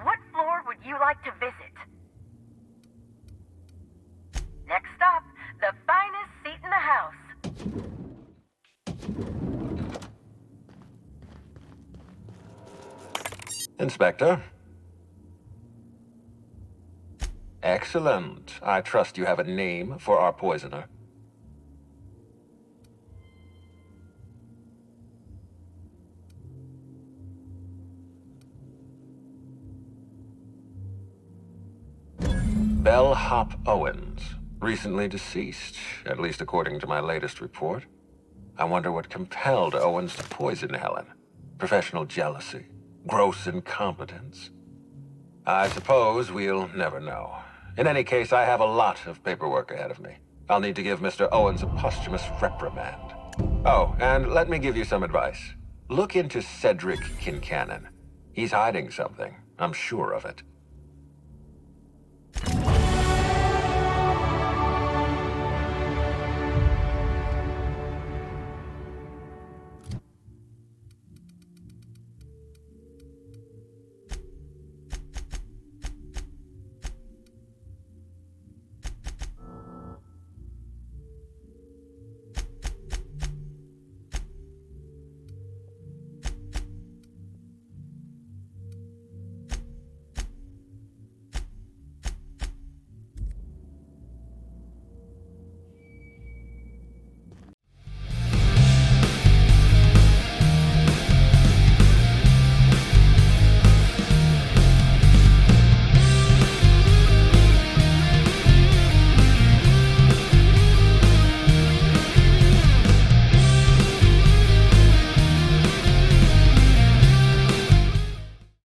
What floor would you like to visit? Next stop, the finest seat in the house. Inspector? Excellent. I trust you have a name for our poisoner. Bellhop Owens. Recently deceased, at least according to my latest report. I wonder what compelled Owens to poison Helen. Professional jealousy? Gross incompetence? I suppose we'll never know. In any case, I have a lot of paperwork ahead of me. I'll need to give Mr. Owens a posthumous reprimand. Oh, and let me give you some advice. Look into Cedric Kincannon. He's hiding something. I'm sure of it.